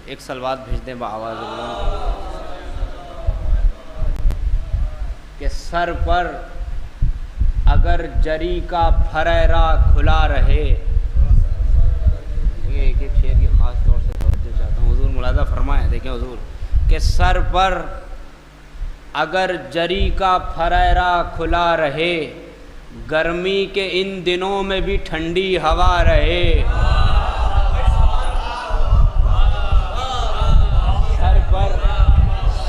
एक सलवात भेज दें बाआवाज़ बुलंद कि सर पर अगर जरी का फरेरा खुला रहे। ये एक एक शेर की ख़ास तौर से तवज्जो चाहता हूँ। हुज़ूर मुलाज़ा फरमाएं, देखें हुज़ूर कि सर पर अगर जरी का फरेरा खुला रहे, गर्मी के इन दिनों में भी ठंडी हवा रहे।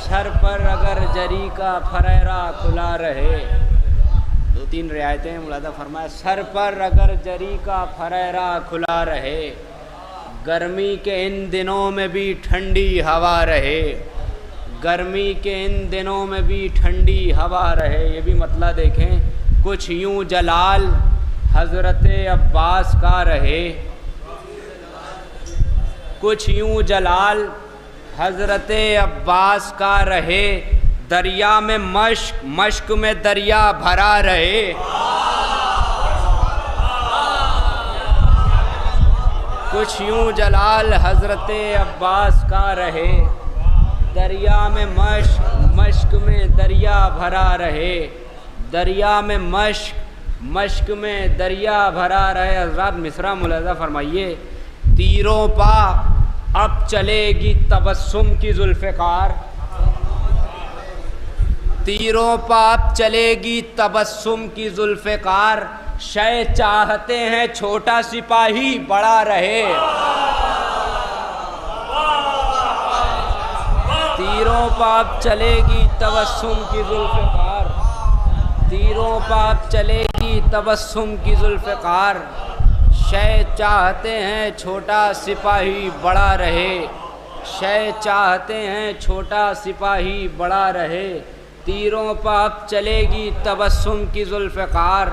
सर पर अगर जरी का फरेरा खुला रहे, दो तीन रियायतें मुलाज़ा फरमाए। सर पर अगर जरी का फरेरा खुला रहे, गर्मी के इन दिनों में भी ठंडी हवा रहे। गर्मी के इन दिनों में भी ठंडी हवा रहे। ये भी मतलब देखें, कुछ यूं जलाल हज़रत अब्बास का रहे, कुछ यूं जलाल हज़रत अब्बास का रहे। दरिया में मश्क, मश्क में दरिया भरा रहे। कुछ यूं जलाल हज़रत अब्बास का रहे, दरिया में मश्क, मश्क में दरिया भरा रहे। दरिया में मश्क, मश्क में दरिया भरा रहे। हज़रात मिसरा मुलाज़ा फरमाइए, तीरों पा अब चलेगी तबस्सुम की ज़ुल्फ़िकार। तीरों पा अब चलेगी तबस्सुम की ज़ुल्फ़िकार। शय चाहते हैं छोटा सिपाही बड़ा रहे। तीरों पा अब चलेगी तबस्सुम की ज़ुल्फ़िकार। तीरों पा अब चलेगी तबस्सुम की ज़ुल्फ़िकार। शय चाहते हैं छोटा सिपाही बड़ा रहे। शय चाहते हैं छोटा सिपाही बड़ा रहे। तीरों पर अब चलेगी तबस्सुम की ज़ुल्फ़िकार।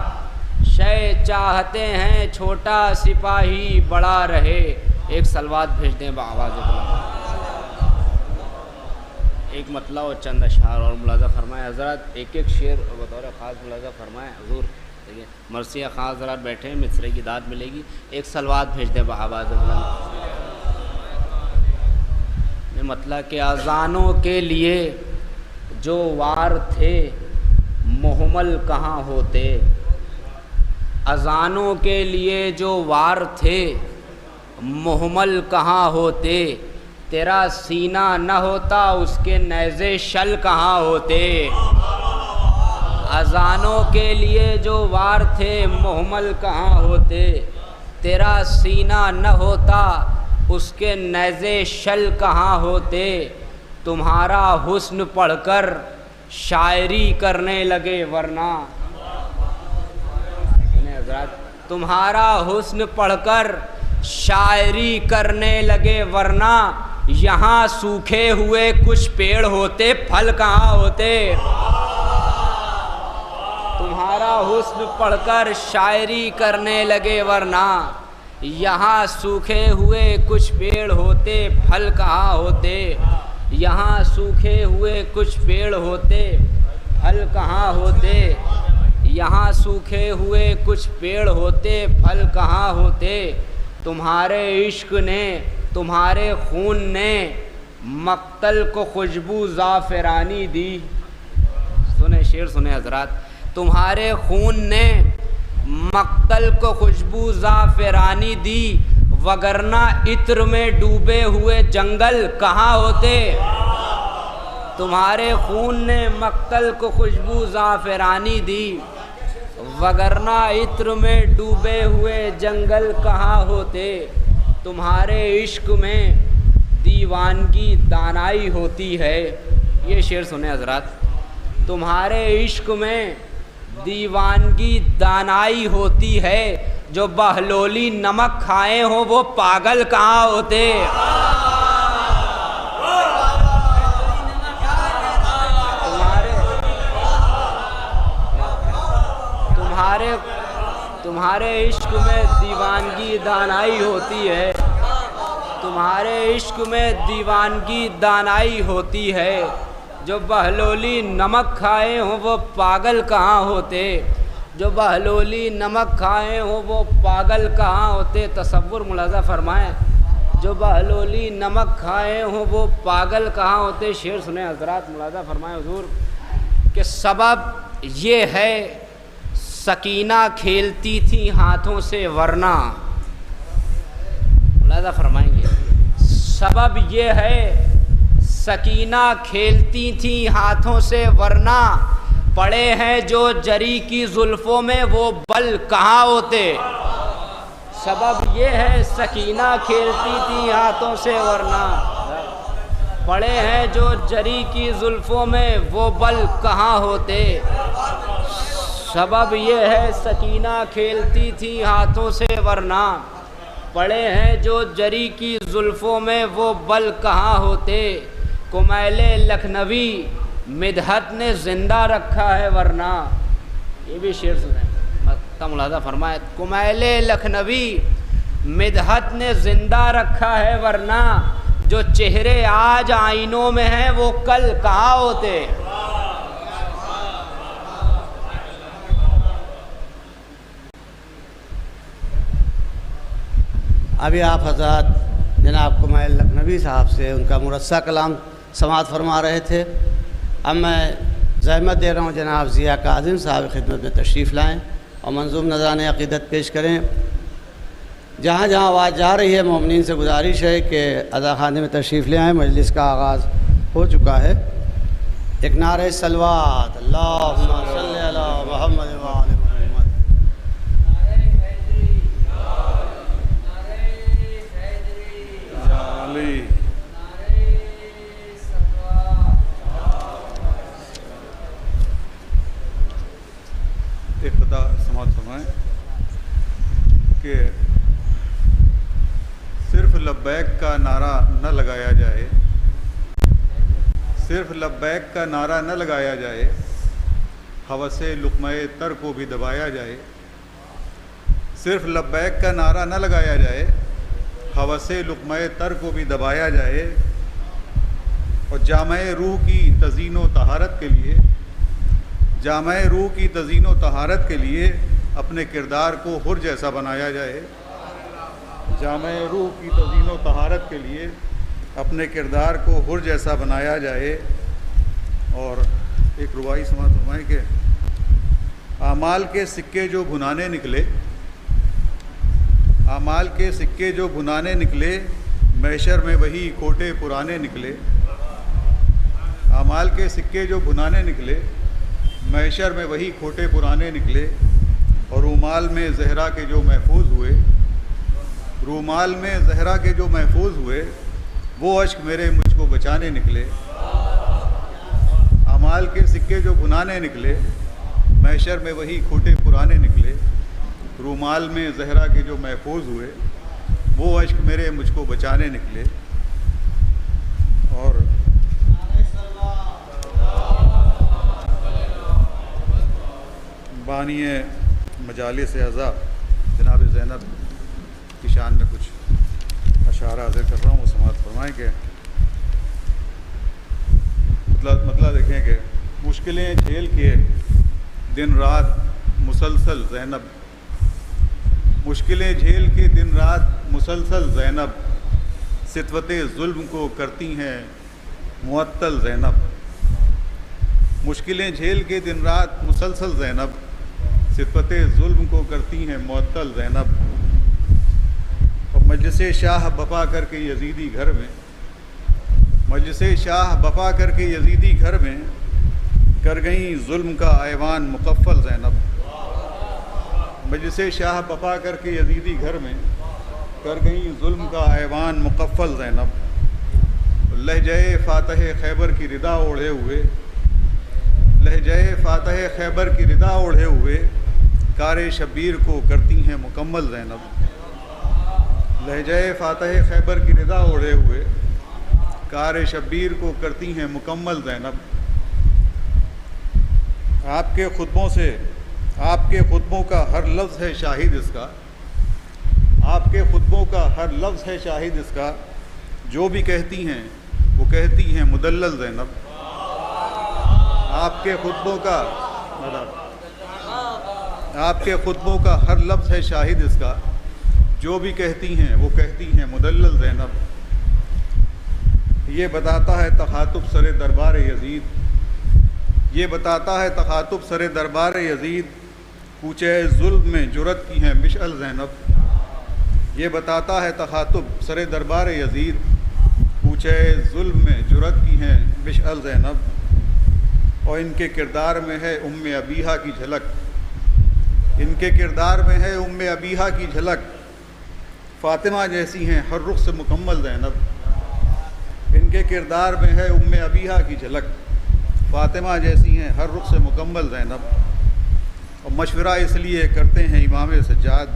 शय चाहते हैं छोटा सिपाही बड़ा रहे। एक सलवात भेज दें बाआवाज़ बुलंद। एक मतला और चंद अशआर और मुलाज़ा फरमाएँ। हज़रत एक एक शेर बतौर ख़ास मुलाज़ा फरमाएँ। हुज़ूर देखिए, मरसिया ख़ान हज़रात बैठे हैं, मिसरे की दाद मिलेगी। एक सलवात भेज दें बाआवाज़ बुलंद। मतलब कि अज़ानों के लिए जो वार थे मुहम्मल कहाँ होते। अज़ानों के लिए जो वार थे मुहम्मल कहाँ होते। तेरा सीना न होता उसके नेज़े शल कहाँ होते। अज़ानों के लिए जो वार थे मुहम्मल कहाँ होते। तेरा सीना न होता उसके नेज़े शल कहाँ होते। तुम्हारा हुस्न पढ़कर शायरी करने लगे वरना। तुम्हारा हुस्न पढ़कर शायरी करने लगे वरना। यहाँ सूखे हुए कुछ पेड़ होते फल कहाँ होते। तुम्हारा हुस्न पढ़कर शायरी करने लगे वरना। यहाँ सूखे हुए कुछ पेड़ होते फल कहाँ होते। यहाँ सूखे हुए कुछ पेड़ होते फल कहाँ होते। यहाँ सूखे हुए कुछ पेड़ होते फल कहाँ होते। तुम्हारे इश्क ने, तुम्हारे खून ने मक्तल को खुशबू ज़ाफ़रानी दी। सुने शेर सुने हज़रात। तुम्हारे खून ने मक्तल को खुशबू ज़ाफ़रानी दी। वगरना इत्र में डूबे हुए जंगल कहाँ होते। तुम्हारे खून ने मक्तल को खुशबू ज़ाफ़रानी दी। वगरना इत्र में डूबे हुए जंगल कहाँ होते। तुम्हारे इश्क में दीवानगी दानाई होती है। ये शेर सुने हज़रात। तुम्हारे इश्क में दीवानगी दानाई होती है। जो बहलोली नमक खाए हो वो पागल कहाँ होते। तुम्हारे इश्क में दीवानगी दानाई होती है। तुम्हारे इश्क में दीवानगी दानाई होती है। जो बहलोली नमक खाए हो वो पागल कहाँ होते। जो बहलोली नमक खाए हो वो पागल कहाँ होते। तसव्वुर मुलाज़ा फरमाएं जो बहलोली नमक खाए हों वो पागल कहाँ होते। शेर सुने हजरात, मुलादा फरमाए हुजूर कि सबब ये है सकीना खेलती थी हाथों से वरना, मुलादा फरमाएंगे, सबब ये है सकीना खेलती थी हाथों से वरना, पड़े हैं जो जरी की जुल्फों में वो बल कहाँ होते। सबब ये है सकीना खेलती थी हाथों से वरना, पड़े हैं जो जरी की जुल्फों में वो बल कहाँ होते। सबब ये है सकीना खेलती थी हाथों से वरना, पड़े हैं जो जरी की जुल्फों में वो बल कहाँ होते। कुमैले लखनवी मिदहत ने जिंदा रखा है वरना, ये भी शेर सुने का मुलादा फरमाए। कुमैले लखनवी मिदहत ने जिंदा रखा है वरना, जो चेहरे आज आईनों में हैं वो कल कहाँ होते। अभी आप हज़रत जनाब कुमैल लखनवी साहब से उनका मुरस्सा कलाम समाअत फरमा रहे थे। अब मैं ज़हमत दे रहा हूँ जनाब ज़िया काज़िम साहब खिदमत में तशरीफ़ लाएँ और मंजूम नज़राने अक़ीदत पेश करें। जहाँ जहाँ आवाज़ जा रही है मोमिनीन से गुजारिश है कि अज़ाख़ाने में तशरीफ़ ले आएँ। मजलिस का आगाज़ हो चुका है। एक नारे सलवात अल्लाहुम्मा सल्लि अला मुहम्मद व आले मुहम्मद। इब्तिदा समाअत फरमाएं कि सिर्फ लब्बैक का नारा न लगाया जाए, सिर्फ लब्बैक का नारा न लगाया जाए, हवसे लुक़्मे तर को भी दबाया जाए। सिर्फ लब्बैक का नारा न लगाया जाए, हवसे लुक़्मे तर को भी दबाया जाए। और जामे रूह की तज़ीन व तहारत के लिए, जामे रूह की तज़ीन व तहारत के लिए अपने किरदार को हुर जैसा बनाया जाए। जामे रूह की तज़ीन व तहारत के लिए अपने किरदार को हुर जैसा बनाया जाए। और एक रुबाई समाअत फरमाएं कि आमाल के सिक्के जो भुनाने निकले, आमाल के सिक्के जो भुनाने निकले, मैशर में वही खोटे पुराने निकले। आमाल के सिक्के जो भुनाने निकले, मैशर में वही खोटे पुराने निकले। और रूमाल में ज़हरा के जो महफूज हुए, रूमाल में ज़हरा के जो महफूज हुए, वो अश्क मेरे मुझको बचाने निकले। आमाल के सिक्के जो भुनाने निकले, मैशर में वही खोटे पुराने निकले। रूमाल में ज़हरा के जो महफूज हुए, वो अश्क मेरे मुझको बचाने निकले। और बानिए मजालिस अज़ा जनाब ज़ैनब की शान में कुछ अशारा हाज़िर कर रहा हूँ। वो समाअत फरमाएँ कि मतलब देखें कि मुश्किलें झेल के दिन रात मुसलसल ज़ैनब, मुश्किलें झेल के दिन रात मुसलसल ज़ैनब, सितवते ज़ुल्म को करती हैं मुअत्तल ज़ैनब। मुश्किलें झेल के दिन रात मुसलसल ज़ैनब, सितवते ज़ुल्म को करती हैं मुअत्तल ज़ैनब। और मजलिसे शाह बपा करके यजीदी घर में, मजलिसे शाह बपा करके यजीदी घर में, कर गई ज़ुल्म का ऐवान मुकफ़्फ़ल ज़ैनब। मजलिसे शाह बपा करके यजीदी घर में, कर गई ज़ुल्म का ऐवान मुकफ़्फ़ल ज़ैनब। लहजे फ़ातह खैबर की रिदा ओढ़े हुए, लहजे फ़ातह खैबर की रिदा ओढ़े हुए, कार शब्बीर को करती हैं मुकम्मल ज़ैनब। लहजे फ़ातह खैबर की रिदा ओढ़े हुए, कार शब्बीर को करती हैं मुकम्मल ज़ैनब। आपके खुतबों से, आपके खुतबों का हर लफ्ज़ है शाहिद इसका, आपके खुतबों का हर लफ्ज़ है शाहिद इसका, जो भी कहती हैं वो कहती हैं मुदल्लल ज़ैनब। आपके खुतबों का, आपके खुतबों का हर लफ्ज़ है शाहिद इसका, जो भी कहती हैं वो कहती हैं मुदल्लल ज़ैनब। ये बताता है तखातुब सरे दरबार यजीद, ये बताता है तखातुब सरे दरबार यजीद, कूचे जुल्म में जुरत की हैं मिशअल ज़ैनब। ये बताता है तखातुब सरे दरबार यजीद, कूचे जुल्म में जुरत की हैं मिशअल ज़ैनब। और इनके किरदार में है उम्मे अबीहा की झलक, इनके किरदार में है उम्मे अबीहा की झलक। फ़ातिमा जैसी हैं हर रुख से मुकम्मल ज़ैनब, इनके किरदार में है उम्मे अबीहा की झलक। फ़ातिमा जैसी हैं हर रुख से मुकम्मल ज़ैनब। और मशवरा इसलिए करते हैं इमाम सज्जाद,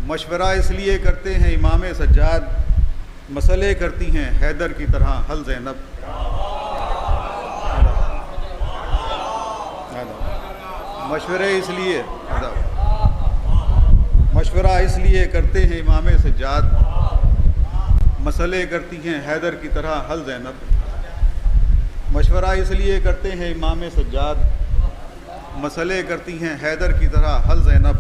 मशवरा इसलिए करते हैं इमाम सज्जाद, मसले करती हैं हैदर की तरह हल ज़ैनब। मशवरा इसलिए करते हैं इमाम सज्जाद, मसले करती हैं हैदर की तरह हल ज़ैनब। मशवरा इसलिए करते हैं इमाम सज्जाद, मसले करती हैं हैदर की तरह हल ज़ैनब।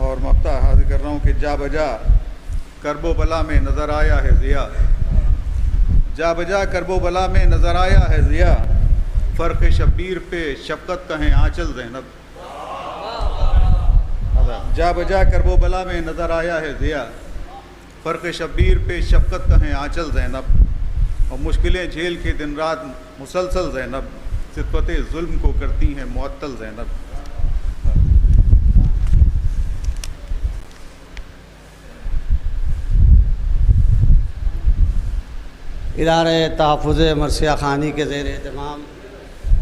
और मफ्ता हाज़िर कर रहा हूँ कि जा बजा करबो बला में नज़र आया है ज़िया, जा बजा करबो बला में नज़र आया है ज़िया, फ़र्क़ शब्बीर पे शफ़क़त कहें आंचल ज़ैनब। जा बजा करबो बला में नज़र आया है ज़िया, फ़र्क़ शब्बीर पे शफ़क़त कहें आंचल ज़ैनब। और मुश्किलें झेल के दिन रात मुसलसल ज़ैनब, सिफ़त ज़ुल्म को करती हैं मुअत्तल ज़ैनब। इदारे तहफ़्फ़ुज़ मरसिया ख़ानी के ज़ेर एहतमाम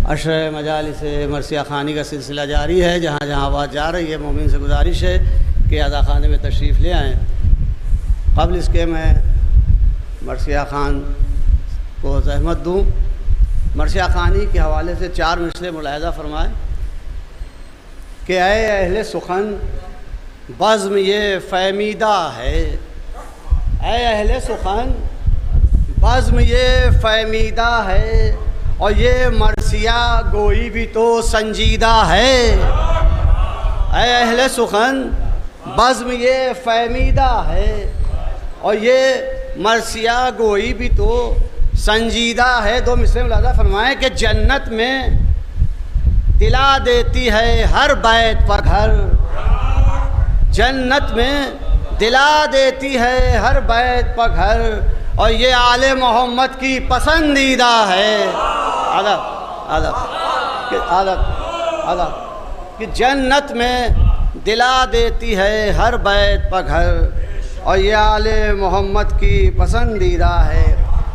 अशर मजालिस मरसिया ख़ानी का सिलसिला जारी है। जहाँ जहाँ आवाज़ जा रही है मोमिन से गुजारिश है कि अदा खाने में तशरीफ़ ले आएँ। क़ब्ल इसके मैं मरसिया ख़ान को ज़हमत दूँ, मरसिया ख़ानी के हवाले से 4 मिसरे मुलाहज़ा फ़रमाएँ कि ऐ अहले सुखन बज़्म ये फ़हमीदा है, ऐ अहले सुखन बज़्म ये फ़हमीदा है, और ये मरसिया गोई भी तो संजीदा है। ऐ अहले सुखन बज़्म ये फ़हमीदा है, और ये मरसिया गोई भी तो संजीदा है। 2 मिसरे मुलाहज़ा फरमाएँ कि जन्नत में दिला देती है हर बैत पर घर, जन्नत में दिला देती है हर बैत पर घर, और ये आले मोहम्मद की पसंदीदा है। अदब अदब अदब अदब कि जन्नत में दिला देती है हर बैत पर घर, और ये आले मोहम्मद की पसंदीदा है।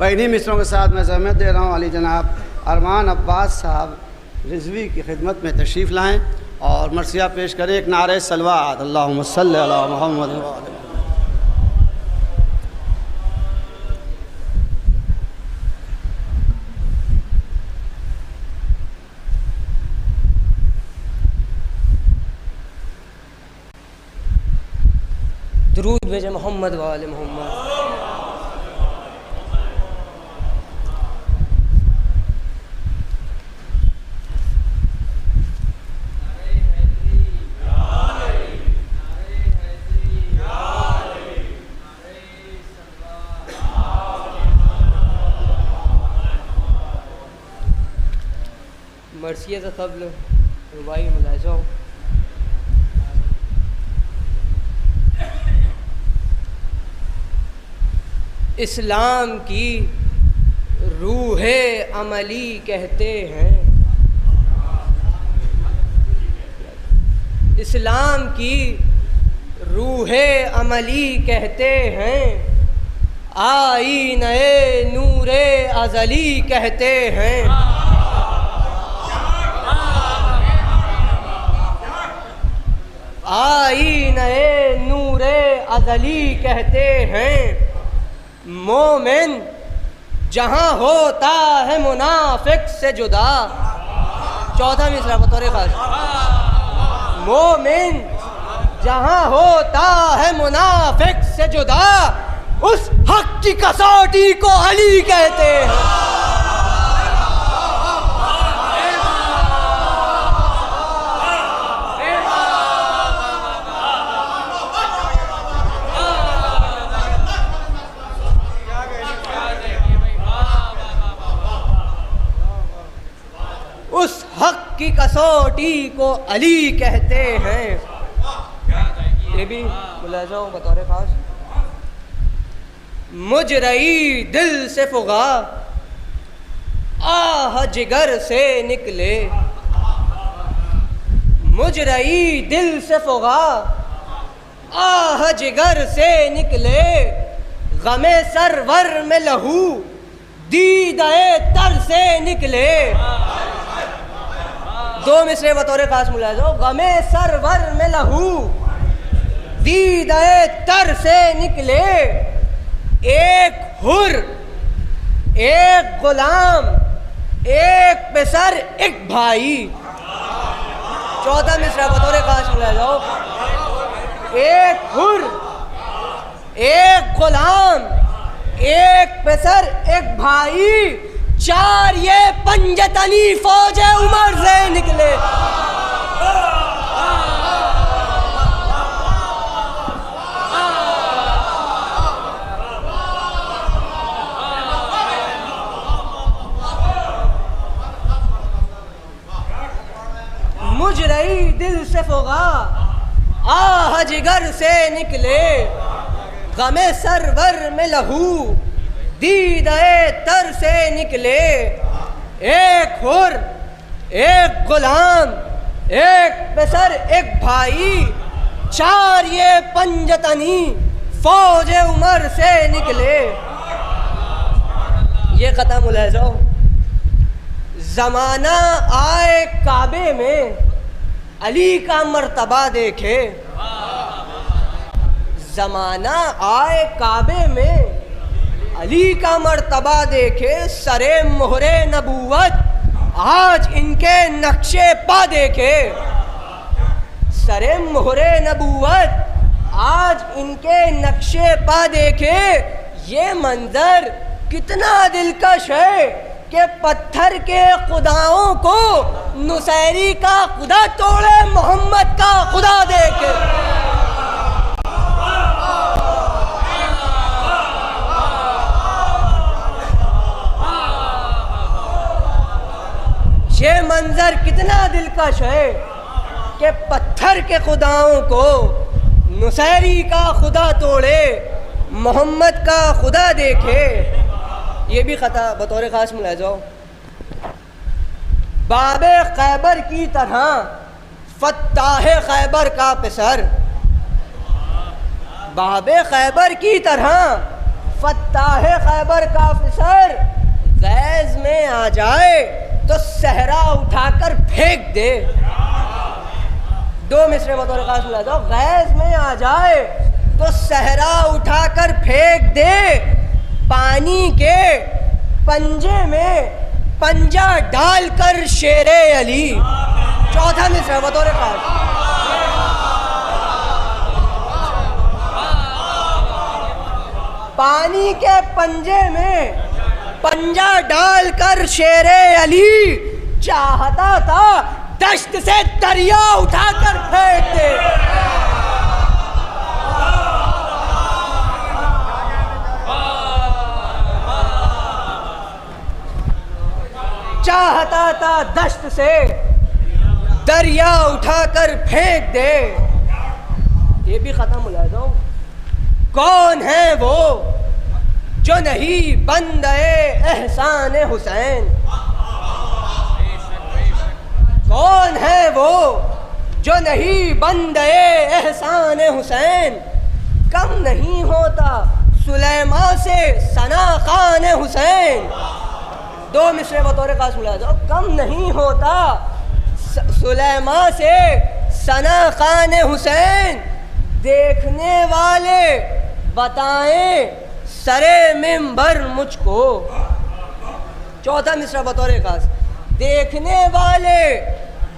वह इन्हीं मिसरों के साथ मैं ज़हमत दे रहा हूँ अली जनाब अरमान अब्बास साहब रिज़वी की खिदमत में तशरीफ़ लाएँ और मरसिया पेश करें। एक नारे सलवात अल्लाहुम्मा सल्लि अला मुहम्मद व आले। दुरूद भेजे मोहम्मद वाले मोहम्मद। मर्सिया से कब्ल रुबाई मुलाज़ा हो। इस्लाम की रूहे अमली कहते हैं, इस्लाम की रूहे अमली कहते हैं, आई नए नूरे अज़ली कहते हैं। आई नए नूरे अज़ली कहते हैं। मोमिन जहाँ होता है मुनाफिक से जुदा, 4था मिसरा बतौर खास। मोमिन जहाँ होता है मुनाफिक से जुदा, उस हक की कसौटी को अली कहते हैं। कसौटी को अली कहते हैं। ये भी मुलाज़ा हूँ बतौर खास। मुजरई दिल से फुगा आह जिगर से निकले, मुजरई दिल से फुगा आह जिगर से निकले, गमे सरवर में लहू दीदाए तर से निकले। दो मिसरे बतौर खास मुलाज़ो। गमे सरवर में लहू दीदाए तर से निकले, एक हुर एक गुलाम एक पेसर एक भाई। चौथा मिसरा बतौर खास मुलाज़ो। एक हुर एक गुलाम एक पेसर एक भाई, चार ये पंजतनी फौजे उमर से निकले। मुजरई दिल से फुगा आह जिगर से निकले, गमे सरवर में लहू दीदाए तर से निकले, एक हुर एक गुलाम एक पेसर एक भाई, चार ये पंजतनी फौजे उमर से निकले। ये खत्म मुलाज़ो। ज़माना आए काबे में अली का मर्तबा देखे, ज़माना आए काबे में अली का मर्तबा देखे, सरे मोहरे नबूवत आज इनके नक्शे पा देखे, सरे मोहरे नबूवत आज इनके नक्शे पा देखे। ये मंजर कितना दिलकश है कि पत्थर के खुदाओं को नुसैरी का खुदा तोड़े, मोहम्मद का खुदा देखे। ये मंजर कितना दिलकश है कि पत्थर के खुदाओं को नुसैरी का खुदा तोड़े, मोहम्मद का खुदा देखे। ये भी खता बतौर ख़ास मुलाज़ो। बाबे खैबर की तरह फत्ताह खैबर का पेसर, बाबे खैबर की तरह फत्ताह खैबर का पेसर, गैज़ में आ जाए तो सहरा उठाकर फेंक दे। दो मिसरे बतौर खास मुलाज़ो। गैज़ में आ जाए तो सहरा उठाकर फेंक दे, पानी के पंजे में पंजा डालकर शेरे अली। चौथा मिसरा बतौर खास। पानी के पंजे में पंजा डालकर शेरे अली, चाहता था दश्त से दरिया उठाकर फेंक दे। चाहता था दश्त से दरिया उठाकर फेंक दे। ये भी खत्म मुलाज़ो। कौन है वो जो नहीं बंदे एहसान हुसैन, कौन है वो जो नहीं बंदे एहसान हुसैन, कम नहीं होता सुलेमा से सना खान हुसैन। दो मिसरे बतौर खास मुलाज़ो। कम नहीं होता सुलेमा से सना खान हुसैन, देखने वाले बताएं सरे मिंबर मुझको। चौथा मिसरा बतौर खास। देखने वाले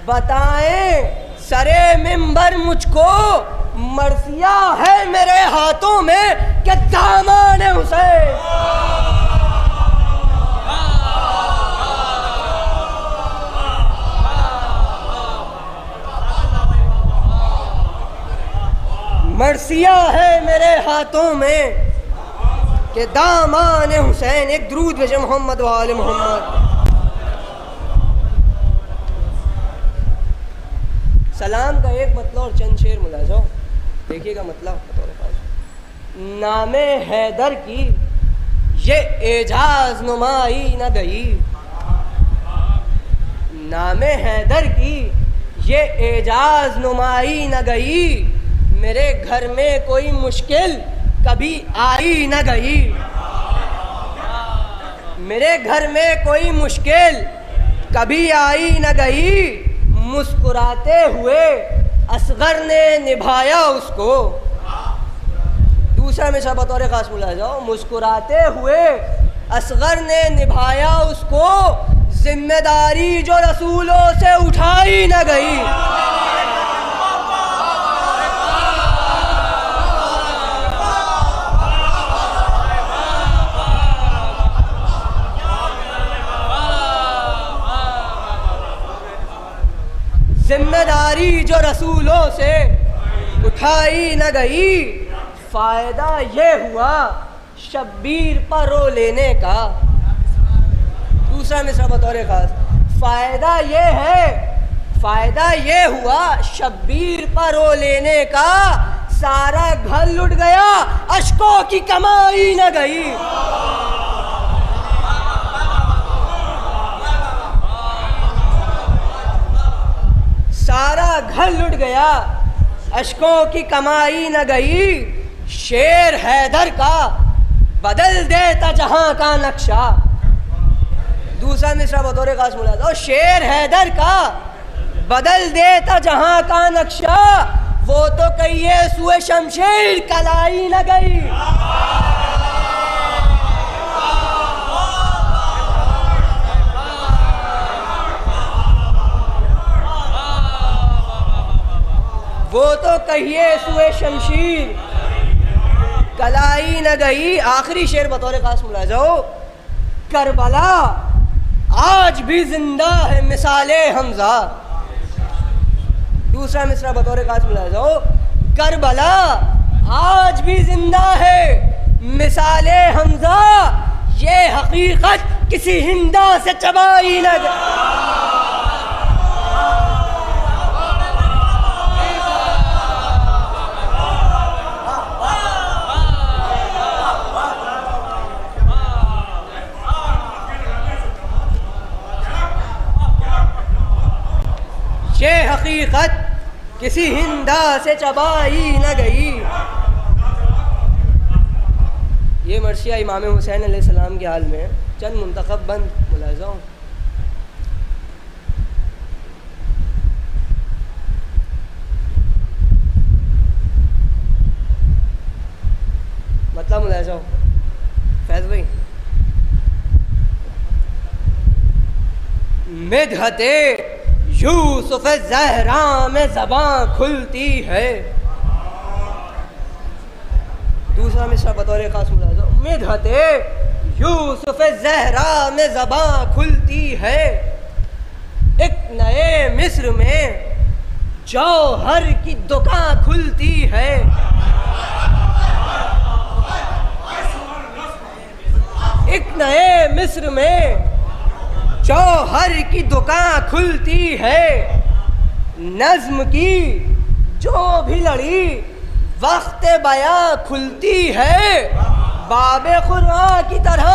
बताएं सरे मिंबर मुझको, मर्सिया है मेरे हाथों में कि दामन हुसैन। मर्सिया है मेरे हाथों में कि दामन हुसैन। एक दुरूद भेजे मोहम्मद वाले मोहम्मद। सलाम का एक मतलब और चंद शेर मुलाज़ा हो, देखिएगा मतलब बतौर ख़ास। नामे हैदर की ये एजाज नुमाई न गई, नामे हैदर की ये एजाज नुमाई न गई, मेरे घर में कोई मुश्किल कभी आई न गई, मेरे घर में कोई मुश्किल कभी आई न गई, मुस्कुराते हुए असगर ने निभाया उसको। दूसरा मिसरा बतौर खास मुलाज़ा जाओ, मुस्कुराते हुए असगर ने निभाया उसको, जिम्मेदारी जो रसूलों से उठाई न गई। जिम्मेदारी जो रसूलों से उठाई न गई, फ़ायदा ये हुआ शब्बीर पर रो लेने का। दूसरा मिसरा बतौर खास, फ़ायदा ये हुआ शब्बीर पर रो लेने का, सारा घर लुट गया अश्कों की कमाई न गई। सारा घर लुट गया अश्कों की कमाई न गई, शेर हैदर का बदल देता जहां का नक्शा। दूसरा मिसरा बतौर खास मुलाज़ा, शेर हैदर का बदल देता जहां का नक्शा, वो तो कहिए सुए शमशेर कलाई न गई। वो तो कहिए सुए शमशीर कलाई न गई। आखिरी शेर बतौर खास मुलाज़ा हो, करबला आज भी जिंदा है मिसाले हमजा। दूसरा मिसरा बतौर खास मुलाज़ा हो, करबला आज भी जिंदा है मिसाले हमजा, ये हकीकत किसी हिंदा से चबाई न गई। ये हकीकत किसी हिंदा से चबाई न गई। ये मर्सिया इमाम हुसैन अलैहिस्सलाम के हाल में चंद मुंतखब बंद मुलाज़ा हूँ। मतलब मुलाज़ा हूँ फैज़ भाई, मिदहते यूसुफ ज़हरा में ज़बां खुलती है। दूसरा मिसरा बतौर खास मुलाज़ा, मिदहते यूसुफ ज़हरा में ज़बां खुलती है, एक नए मिस्र में जौहर की दुकान खुलती है। एक नए मिस्र में जौहर की दुकान खुलती है, नज़्म की जो भी लड़ी वक्त बया खुलती है, बाबे खुरा की तरह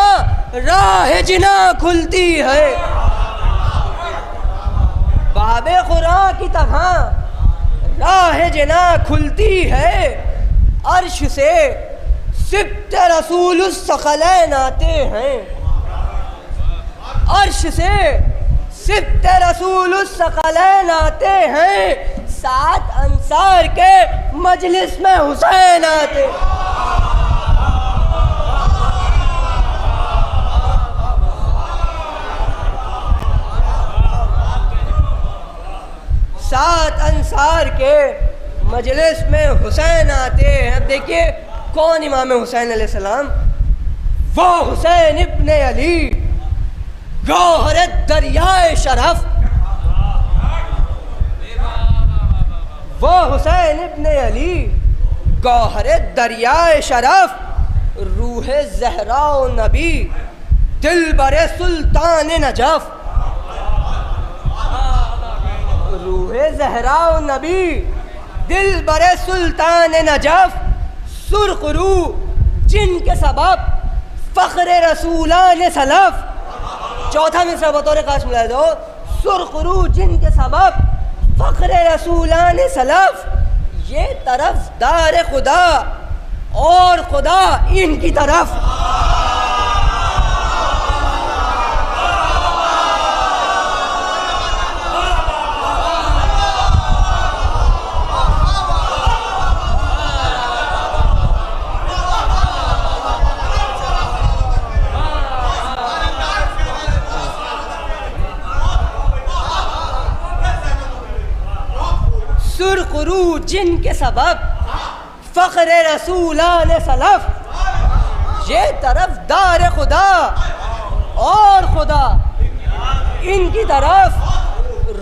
राह जिना खुलती है। बाबे खुरा की तरह राह जिना खुलती है, अर्श से सिब्त रसूल सकलैन आते हैं। अर्श से सिब्त रसूल सकलैन आते हैं, 7 अंसार के मजलिस में हुसैन आते। सात अंसार के मजलिस में हुसैन आते हैं। अब देखिए कौन इमाम हुसैन अलैहिस्सलाम, वो हुसैन इब्ने अली गौहर दरियाए शरफ, वो हुसैन इब्ने अली गौहर दरियाए शरफ, रूह ज़हरा नबी दिल बरे सुल्तान नजफ। रूह हुए ज़हरा व नबी दिल बरे सुल्तान नजफ सुरखरू जिनके सबब फ़ख्र रसूलान सलफ। चौथा मिसरा बतौर खास मिला दो, सुरखरू जिनके सबब फ़ख्र रसूलान सलफ, ये तरफ दार खुदा और खुदा इनकी तरफ। सुरखरू जिनके सबब फ़ख्र रसूलान सलफ, ये तरफदार खुदा और खुदा इनकी तरफ।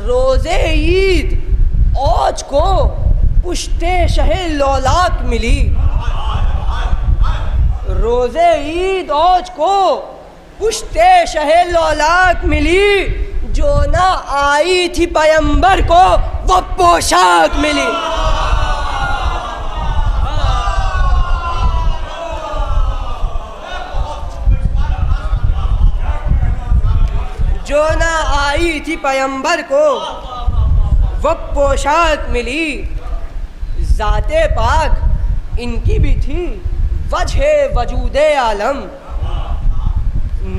रोज़े ईद औज को पुश्ते शहे लौलाक मिली, रोज़े ईद औज को पुश्ते शहे लौलाक मिली, जो ना आई थी पैगंबर को वो पोशाक मिली। जो ना आई थी पैगंबर को वो पोशाक मिली। ज़ाते पाक इनकी भी थी वजह वजूदे आलम,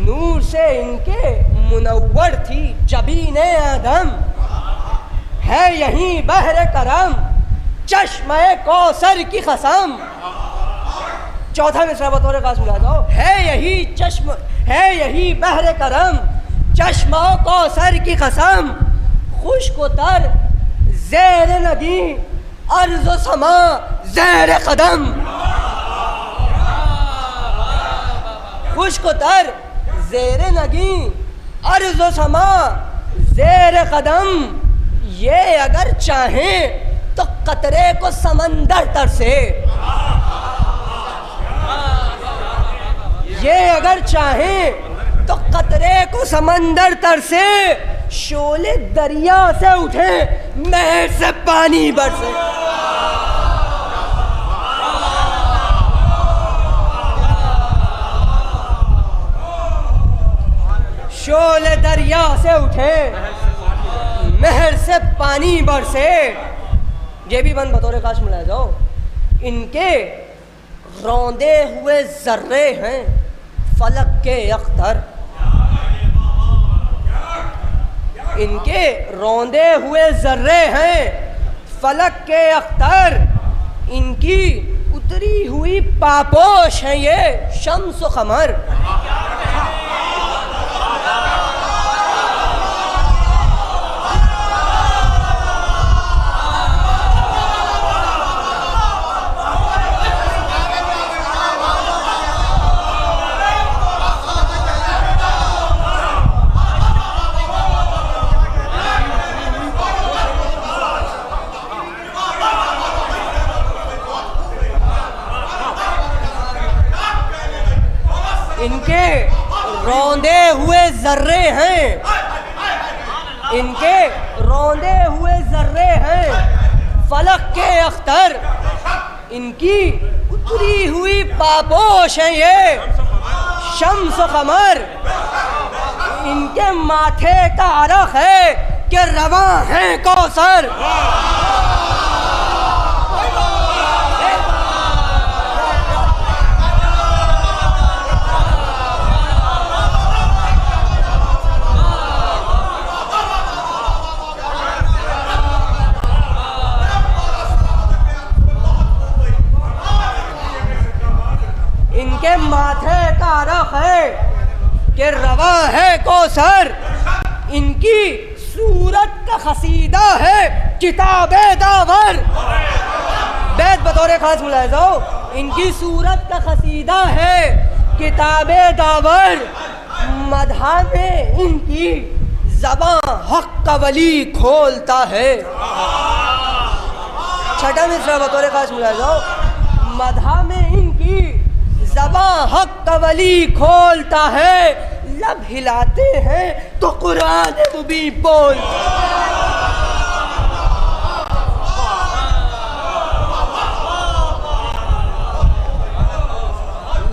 नूर से इनके मुनव्वर थी जबीने आदम। है यही बहर करम चश्मे कौसर की कसम। चौथा मिसरा बतौर खास मिला दो, है यही बहर करम चश्मा कौसर की कसम। खुश्क तर ज़ेर नदी अर्ज़ समा ज़ेर कदम। खुश्क तर ज़ेर नगी अर्ज़ समा ज़ेर कदम। ये अगर चाहें तो कतरे को समंदर तर से, ये अगर चाहें तो कतरे को समंदर तर से। शोले दरिया से उठे महर से पानी बरसे। शोले दरिया से उठे महर से पानी बरसे। ये भी बंद बतौर खास मिला जाओ। इनके रौंदे हुए जर्रे हैं फलक के अख्तर, इनके रौंदे हुए जर्रे हैं फलक के अख्तर। इनकी उतरी हुई पापोश है ये शम्स व कमर। इनके रौंदे हुए जर्रे हैं, इनके रौंदे हुए जर्रे हैं फलक के अख्तर। इनकी उतरी हुई पापोश है ये शम्स व कमर। इनके माथे का अरख है कि रवां है कौसर। इनके माथे का रख है कि रवा है कौसर। इनकी सूरत का खसीदा है किताबे दावर। बैत बतौर खास मुलाहिज़ हो, इनकी सूरत का खसीदा है किताबे दावर। मदहा में इनकी ज़बां हक़ का वली खोलता है। छठा मिसरा बतौर खास मुलाहिज़ हो, मदहा में इनकी ज़बां हक़ का वली खोलता है। लब हिलाते हैं तो कुरान मुबीन बोलता है।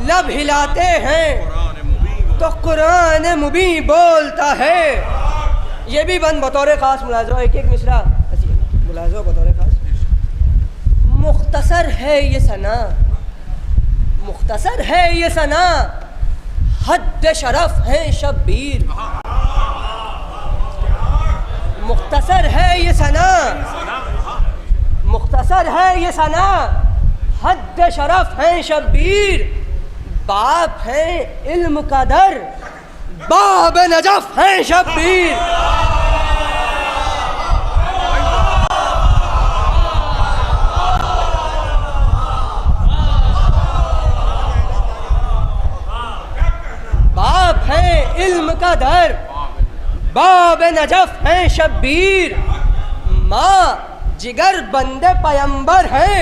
लब हिलाते हैं तो कुरान मुबीन बोलता है। ये भी बंद बतौर ख़ास मुलाज़ो, एक एक मिसरा मुलाज़ो बतौर ख़ास। मुख्तसर है ये सना, मुख्तसर है ये सना, हद शरफ है शब्बीर। मुख्तसर है ये सना, मुख्तसर है ये सना, हद शरफ है शब्बीर। बाप है इल्म का दर, बाब नजफ है शब्बीर। बाप है इल्म का दर, बाब नजफ है शब्बीर। माँ जिगर बंदे पैगंबर है,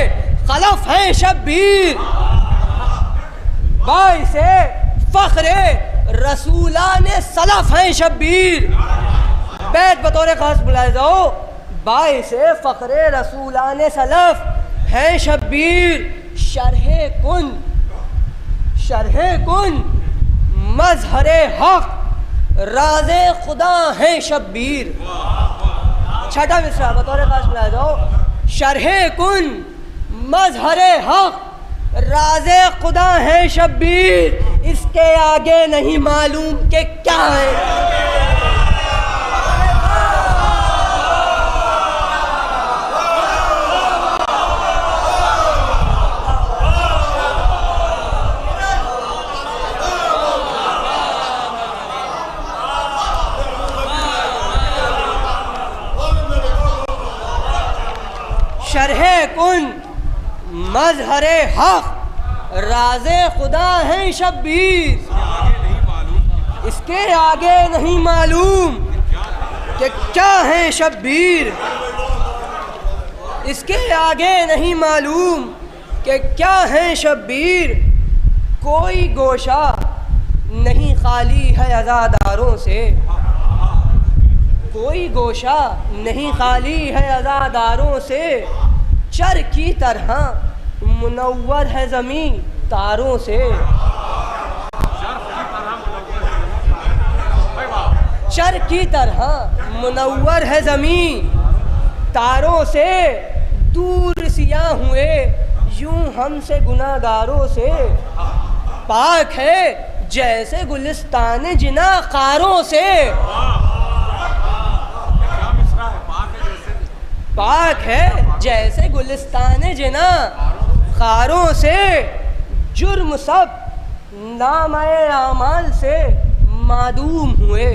खलफ है शब्बीर। बाइसे फ़ख्रे रसूलाने सलफ हैं शब्बीर। बैत बतौर ख़ास बुलाए जाओ, बाइसे फ़ख्रे रसूलाने सलफ हैं शब्बीर। शरहे कुन, शरहे कुन, मज़हरे हक़, राज़े खुदा हैं शब्बीर। छठा मिसरा बतौर ख़ास बुलाए जाओ, शरहे कुन, मज़हरे हक़, राज़े खुदा है शब्बीर। इसके आगे नहीं मालूम कि क्या है। शरहे कुन, मज़हरे हक़, राज़े खुदा हैं शब्बीर। इसके आगे नहीं मालूम कि क्या है शब्बीर। इसके आगे नहीं मालूम कि क्या है शब्बीर। कोई गोशा नहीं खाली है अज़ादारों से, कोई गोशा नहीं खाली है अज़ादारों से। चर की तरह मुनव्वर है ज़मीं तारों से, चर की तरह मुनव्वर है ज़मीं तारों से। दूर सिया हुए यूं हमसे गुनाहगारों से, पाक है जैसे गुलिस्तान जिना कारों से। पाक है जैसे गुलिस्तान जिना खारों से। जुर्म सब नामाए आमाल से मादूम हुए।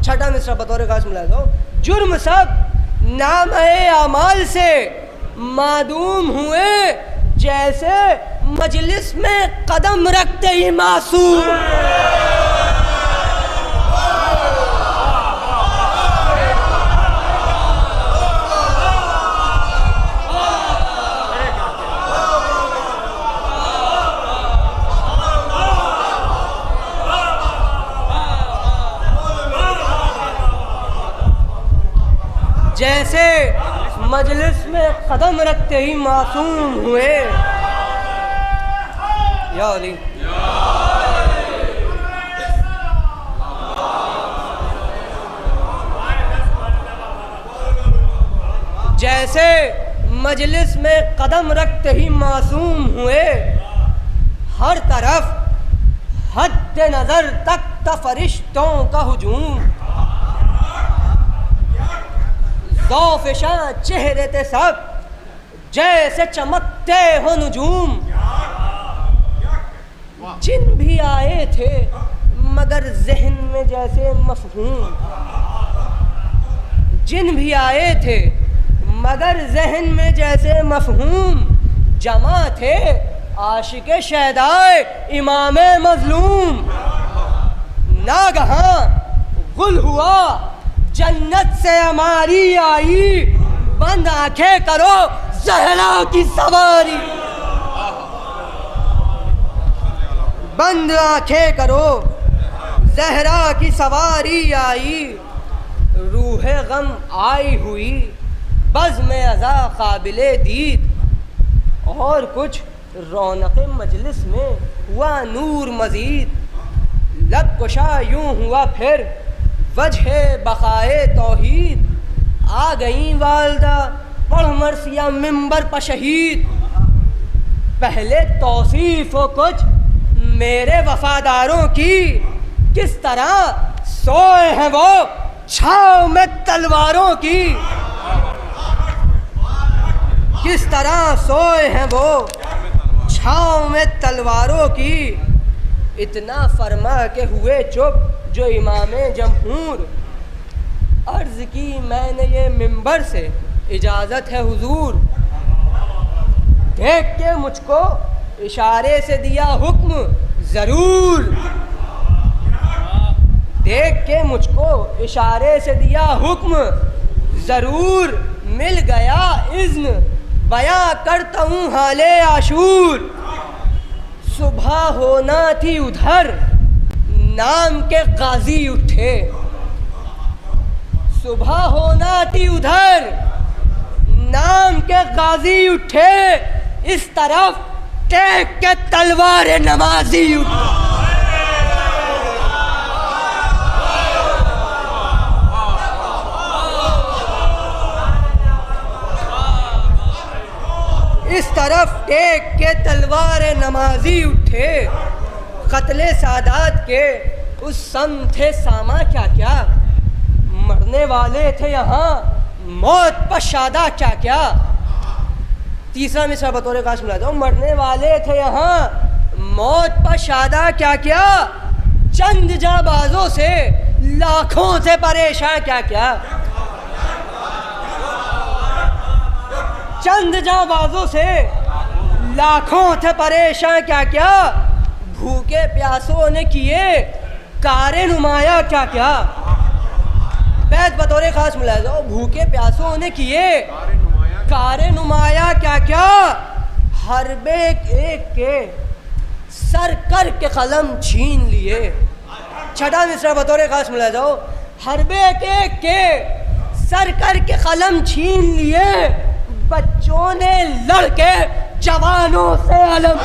छठा मिसरा बतौर खास मिला दो, जुर्म सब नामाए आमाल से मादूम हुए। जैसे मजलिस में कदम रखते ही मासूम। जैसे मजलिस में कदम रखते ही मासूम हुए। या अली। जैसे मजलिस में कदम रखते ही मासूम हुए। हर तरफ हद नज़र तक फरिश्तों का हुजूम। ज़ौफ़िशा चेहरे थे सब जैसे चमकते हो नुजूम। जिन भी आए थे मगर ज़हन में जैसे मफ़हूम। जिन भी आए थे मगर ज़हन में जैसे मफ़हूम। जमा थे आशिक़े शहदाए इमामे मज़लूम। नागहां गुल हुआ जन्नत से हमारी आई। बंद आंखें करो ज़हरा की सवारी। बंद आंखें करो ज़हरा की सवारी आई। रूह गम आई हुई बज़्म अज़ा काबिले दीद। और कुछ रौनक़ मजलिस में हुआ नूर मजीद, लब कुशा यूं हुआ फिर वजह बक़ाए तौहीद। आ गई वालदा पढ़ मरसिया मिंबर पर शहीद, पहले तौसीफ हो कुछ मेरे वफादारों की, किस तरह सोए हैं वो छाव में तलवारों की, किस तरह सोए हैं वो छाव में तलवारों की। इतना फरमा के हुए चुप जो इमामे जमहूर, अर्ज़ की मैंने ये मिंबर से इजाज़त है हुजूर। देख के मुझको इशारे से दिया हुक्म ज़रूर, देख के मुझको इशारे से दिया हुक्म ज़रूर। मिल गया इज़्न बयां करता हूँ हाले आशूर। सुबह होना थी उधर नाम के गाजी उठे, सुबह होना थी उधर नाम के गाजी उठे, इस तरफ टेक के तलवार नमाजी उठे। इस तरफ टेक के तलवार नमाजी उठे। कत्ले सादात के उस सम थे सामा क्या क्या, मरने वाले थे यहाँ मौत पर शादा क्या क्या। तीसरा मिसरा बतौर काश मिला जाओ, मरने वाले थे यहाँ मौत पर शादा क्या क्या, चंद जाबाजों से लाखों से परेशान क्या क्या, चंद जाबाजों से लाखों थे परेशान क्या क्या। भूखे प्यासों ने किए कारे नुमाया क्या क्या, बैत बतौर खास मिला जाओ, भूखे प्यासों ने किए कारे नुमाया क्या क्या। हर बेक एक के सर कर के कलम छीन लिए। छठा मिसरा बतौर खास मिला जाओ, हर बेक एक के सर कर के कलम छीन लिए, बच्चों ने लड़के जवानों से अलम।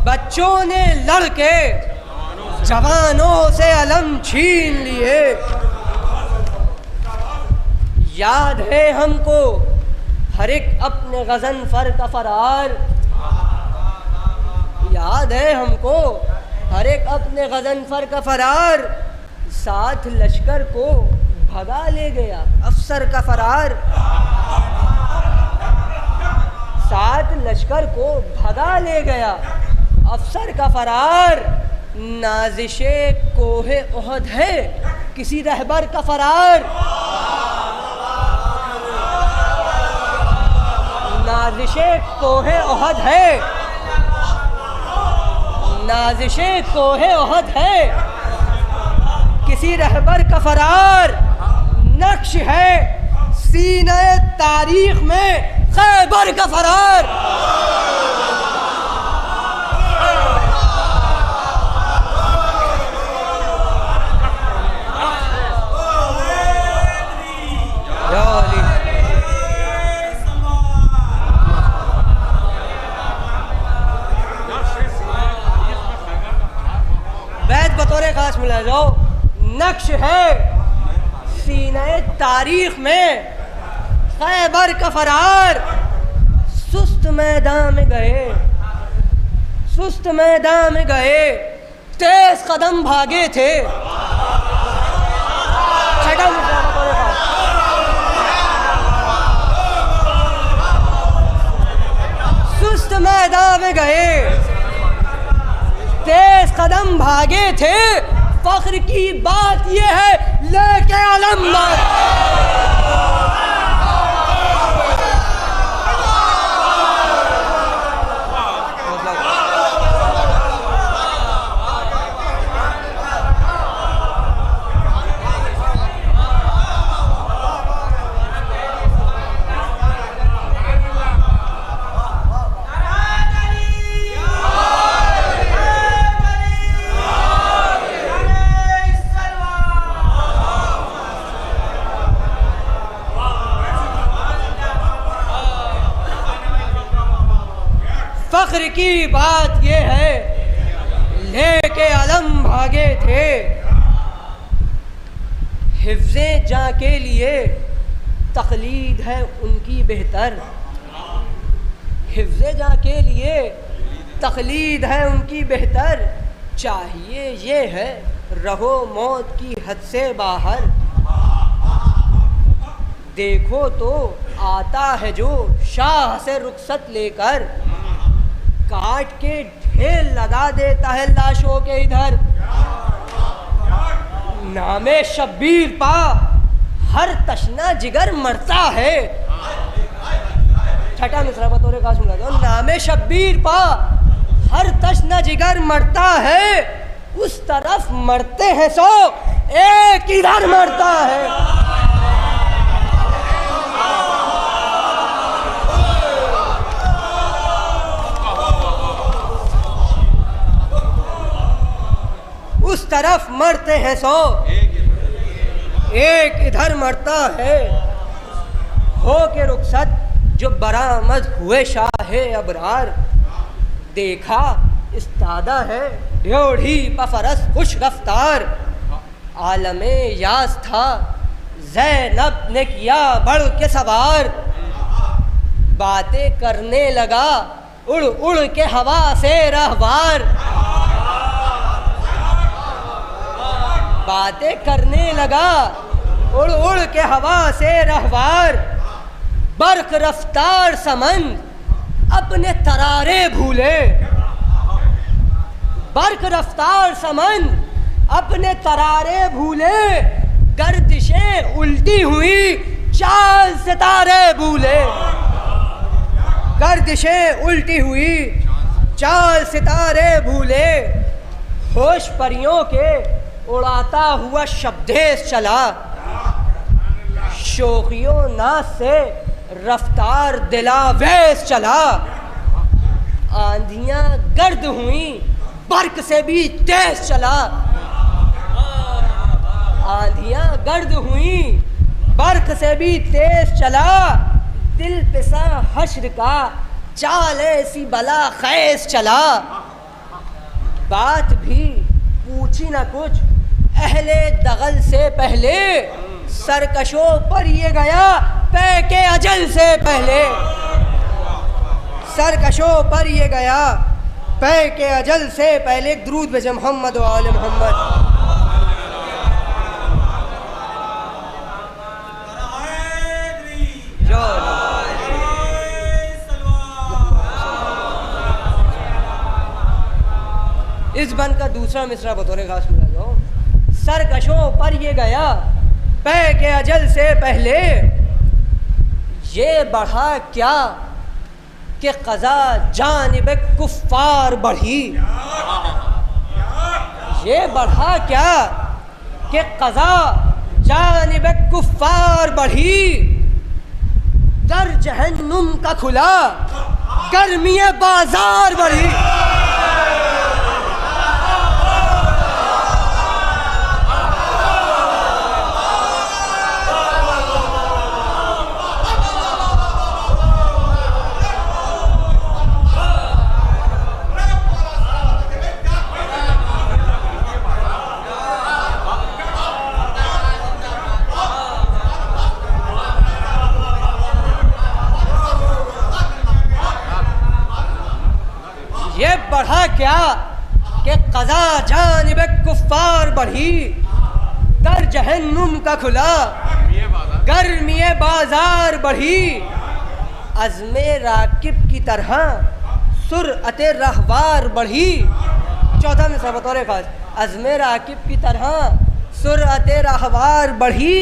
बच्चों ने लड़के जवानों से अलम छीन लिए। याद है हमको हर एक अपने गज़नफर का फरार, याद है हमको हर एक अपने गज़नफर का फरार। साथ लश्कर को भगा ले गया अफसर का फरार, साथ लश्कर को भगा ले गया अफसर का फरार। नाजिशे कोहे ओहद है किसी रहबर का फरार, नाजिशे कोहे ओहद है, नाजिशे कोहे ओहद है किसी रहबर का फरार। नक्श है सीने तारीख में खैबर का फरार। बतौर खास मिला जाओ, नक्श है सीने तारीख में खैबर का फरार। सुस्त मैदान में गए, सुस्त मैदान में गए, तेज कदम भागे थे। सुस्त मैदान में गए, तेज कदम भागे थे। फख्र की बात यह है लेके अलम फख्र की बात ये है, लेके अलम भागे थे। हिफ्ज़े जां के लिए तक़लीद है उनकी बेहतर, हिफ्ज़े जां के लिए तक़लीद है उनकी बेहतर। चाहिए ये है रहो मौत की हद से बाहर। देखो तो आता है जो शाह से रुखसत लेकर, काट के ढेर लगा देता है लाशों के इधर। नामे शब्बीर पा हर तशना जिगर मरता है। छठा मिसरा बतौर खास मिला दो। नामे शब्बीर पा हर तशना जिगर मरता है, उस तरफ मरते हैं सो एक इधर मरता है। उस तरफ मरते हैं सो एक इधर मरता है। हो के रुखसत जो बरामद हुए शाहे अबरार, देखा इस्तादा है ड्योढ़ी पफरस खुश रफ्तार। आलमे यास था ज़ैनब ने किया बढ़ के सवार, बातें करने लगा उड़ उड़ के हवा से रहवार। बातें करने लगा उड़ उड़ के हवा से रहवार। बर्क रफ्तार समंद अपने तरारे भूले, बर्क रफ्तार समंद अपने तरारे भूले। गर्दिशें उल्टी हुई चाल सितारे भूले, गर्दिशें उल्टी हुई चाल सितारे भूले। होश परियों के उड़ाता हुआ शब्देश चला, शोखियों नास से रफ्तार दिलावेश चला। आंधियां गर्द हुई बर्क से भी तेज चला, आंधियां गर्द हुई बर्क से भी तेज चला। दिल पिसा हश्र का चाल ऐसी बला खैस चला। बात भी पूछी न कुछ अहले दगल से पहले, सरकशों पर ये गया पै के अजल से पहले। सरकशों पर ये गया पै के अजल से पहले। दुरूद भेजे मोहम्मद व आले मोहम्मद। इस बंद का दूसरा मिसरा बतौर खास मिला दो। सरकशों पर ये गया पै के अजल से पहले, ये बढ़ा क्या कि क़ज़ा जानिब कुफ़ार बढ़ी। ये बढ़ा क्या कि क़ज़ा जानिब कुफ़ार बढ़ी। दर जहन्नुम का खुला गर्मी बाजार बढ़ी। बढ़ा क्या कि क़ज़ा जानिब कुफ़ार बढ़ी। दर जहन्नुम का खुला गर्मी बाजार बढ़ी। अज़्मे राकिब की तरह सुरअते रहवार बढ़ी। चौथा मिसरा बतौर खास। अज़्मे राकिब की तरह सुरअते रहवार बढ़ी।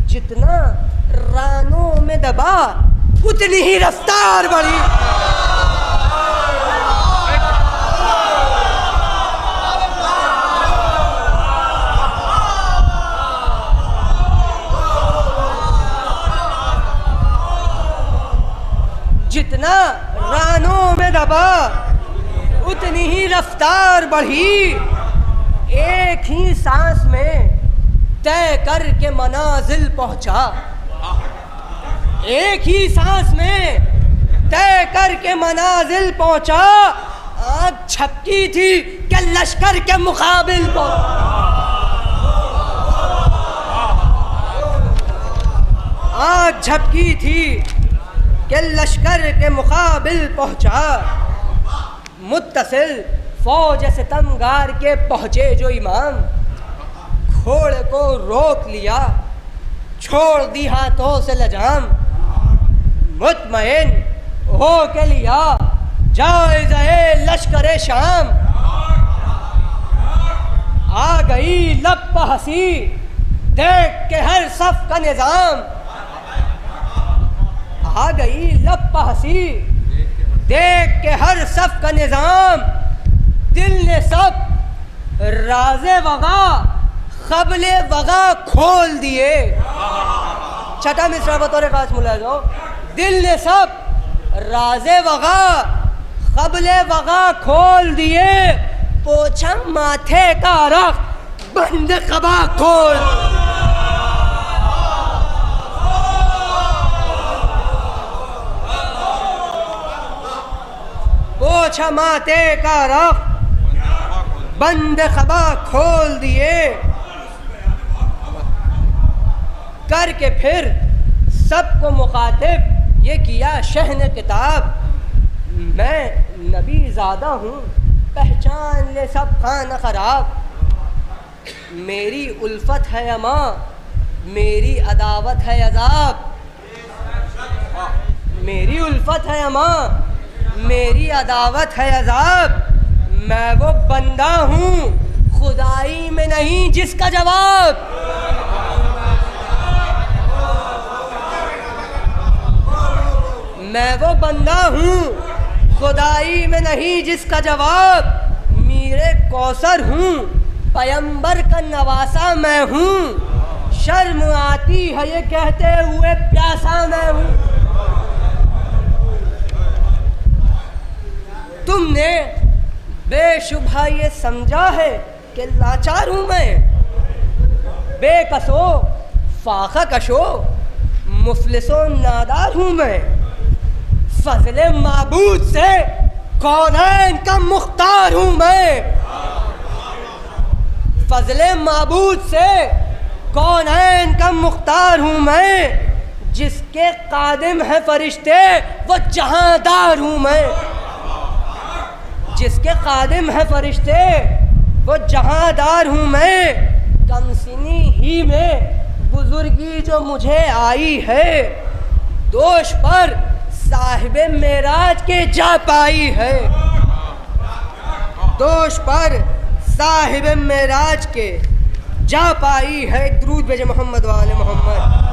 जितना रानों में दबा उतनी ही रफ्तार बढ़ी। जितना रानों में दबा उतनी ही रफ्तार बढ़ी। एक ही सांस में तय करके मनाजिल पहुंचा। एक ही सांस में तय करके मनाजिल पहुंचा, आँख झपकी थी कि लश्कर के मुकाबिल आँख झपकी थी कि लश्कर के मुकाबिल पहुंचा। मुत्तसिल फौज सितमगार के पहुंचे जो इमाम, घोड़े को रोक लिया, छोड़ दी हाथों से लजाम। मुतमईन हो के लिया जायज़े लश्कर शाम। आ गई लब हंसी देख के हर सफ का निज़ाम। आ गई लब हंसी देख के हर सफ का निज़ाम। दिल ने सब राज़े वगा क़ब्ले वगा खोल दिए। छठा मिसरा बतौर खास मुलाज़ हो। दिल ने सब राज़े वगा क़ब्ले वगा खोल दिए। पोछा माथे का रख बंद क़बा खोल। पोछा माथे का रख बंद क़बा खोल दिए। करके फिर सबको मुखातिब ये किया शहन किताब। मैं नबी ज़ादा हूँ पहचान ले सब खाना ख़राब। मेरी उल्फत है अमा मेरी अदावत है अजाब। मेरी उल्फत है अमा मेरी अदावत है अजाब। मैं वो बंदा हूँ खुदाई में नहीं जिसका जवाब। मैं वो बंदा हूँ खुदाई में नहीं जिसका जवाब। मीरे कौसर हूँ पैगंबर का नवासा मैं हूँ। शर्म आती है ये कहते हुए प्यासा मैं हूँ। तुमने बेशुबा ये समझा है कि लाचार हूँ मैं। बेकसो फाखा कशो मुफलिसो नादार हूँ मैं। फजले माबूद से कौनैन का मुख्तार हूँ मैं। फजले माबूद से कौनैन का मुख्तार हूँ मैं। जिसके कादिम है फरिश्ते वो जहांदार हूँ मैं। जिसके कादिम है फरिश्ते वो जहांदार हूँ मैं। कमसिनी ही में बुजुर्गी जो मुझे आई है, दोष पर साहिबे मेराज के जा पाई है। दोष पर साहिबे मेराज के जा पाई है। दुरूद भेजे मोहम्मद वाले मोहम्मद।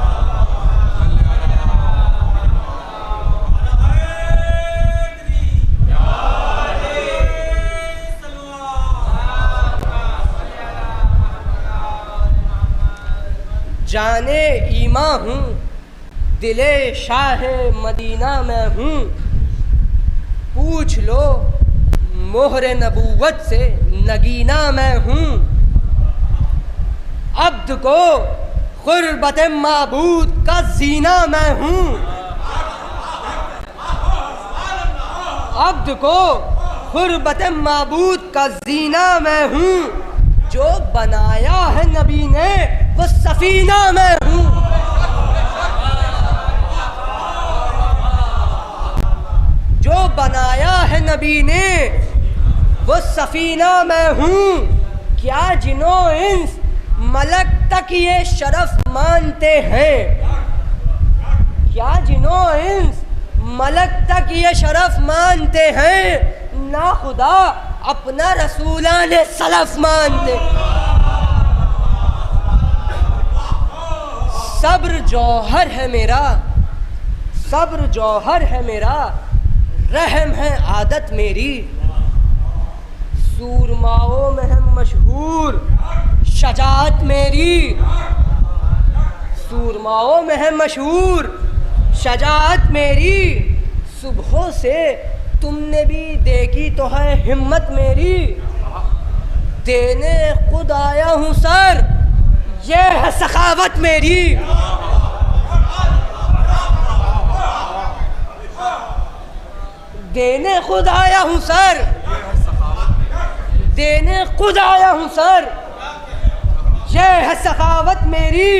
जाने ईमा हूँ दिले शाह मदीना में हूँ। पूछ लो मोहरे नबूवत से नगीना में हूँ। अब्द को क़ुर्बत माबूद का जीना मैं हूँ। अब्द को क़ुर्बत माबूद का जीना मैं हूँ। जो बनाया है नबी ने वो सफीना मैं हूँ। जो बनाया है नबी ने वो सफीना मैं हूँ। क्या जिनो इंस मलक तक ये शरफ मानते हैं। क्या जिनो इंस मलक तक ये शरफ मानते हैं। ना खुदा अपना रसूलाने सलफ मानते। सब्र जौहर है मेरा, सब्र जौहर है मेरा, रहम है आदत मेरी। सूरमाओं में है मशहूर शजाअत मेरी। सूरमाओं में है मशहूर शजाअत मेरी। सुबह से तुमने भी देखी तो है हिम्मत मेरी। देने खुद आया हूँ सर ये है सखावत मेरी। देने खुद आया हूँ सर, देने खुद आया हूँ सर, ये है सखावत मेरी।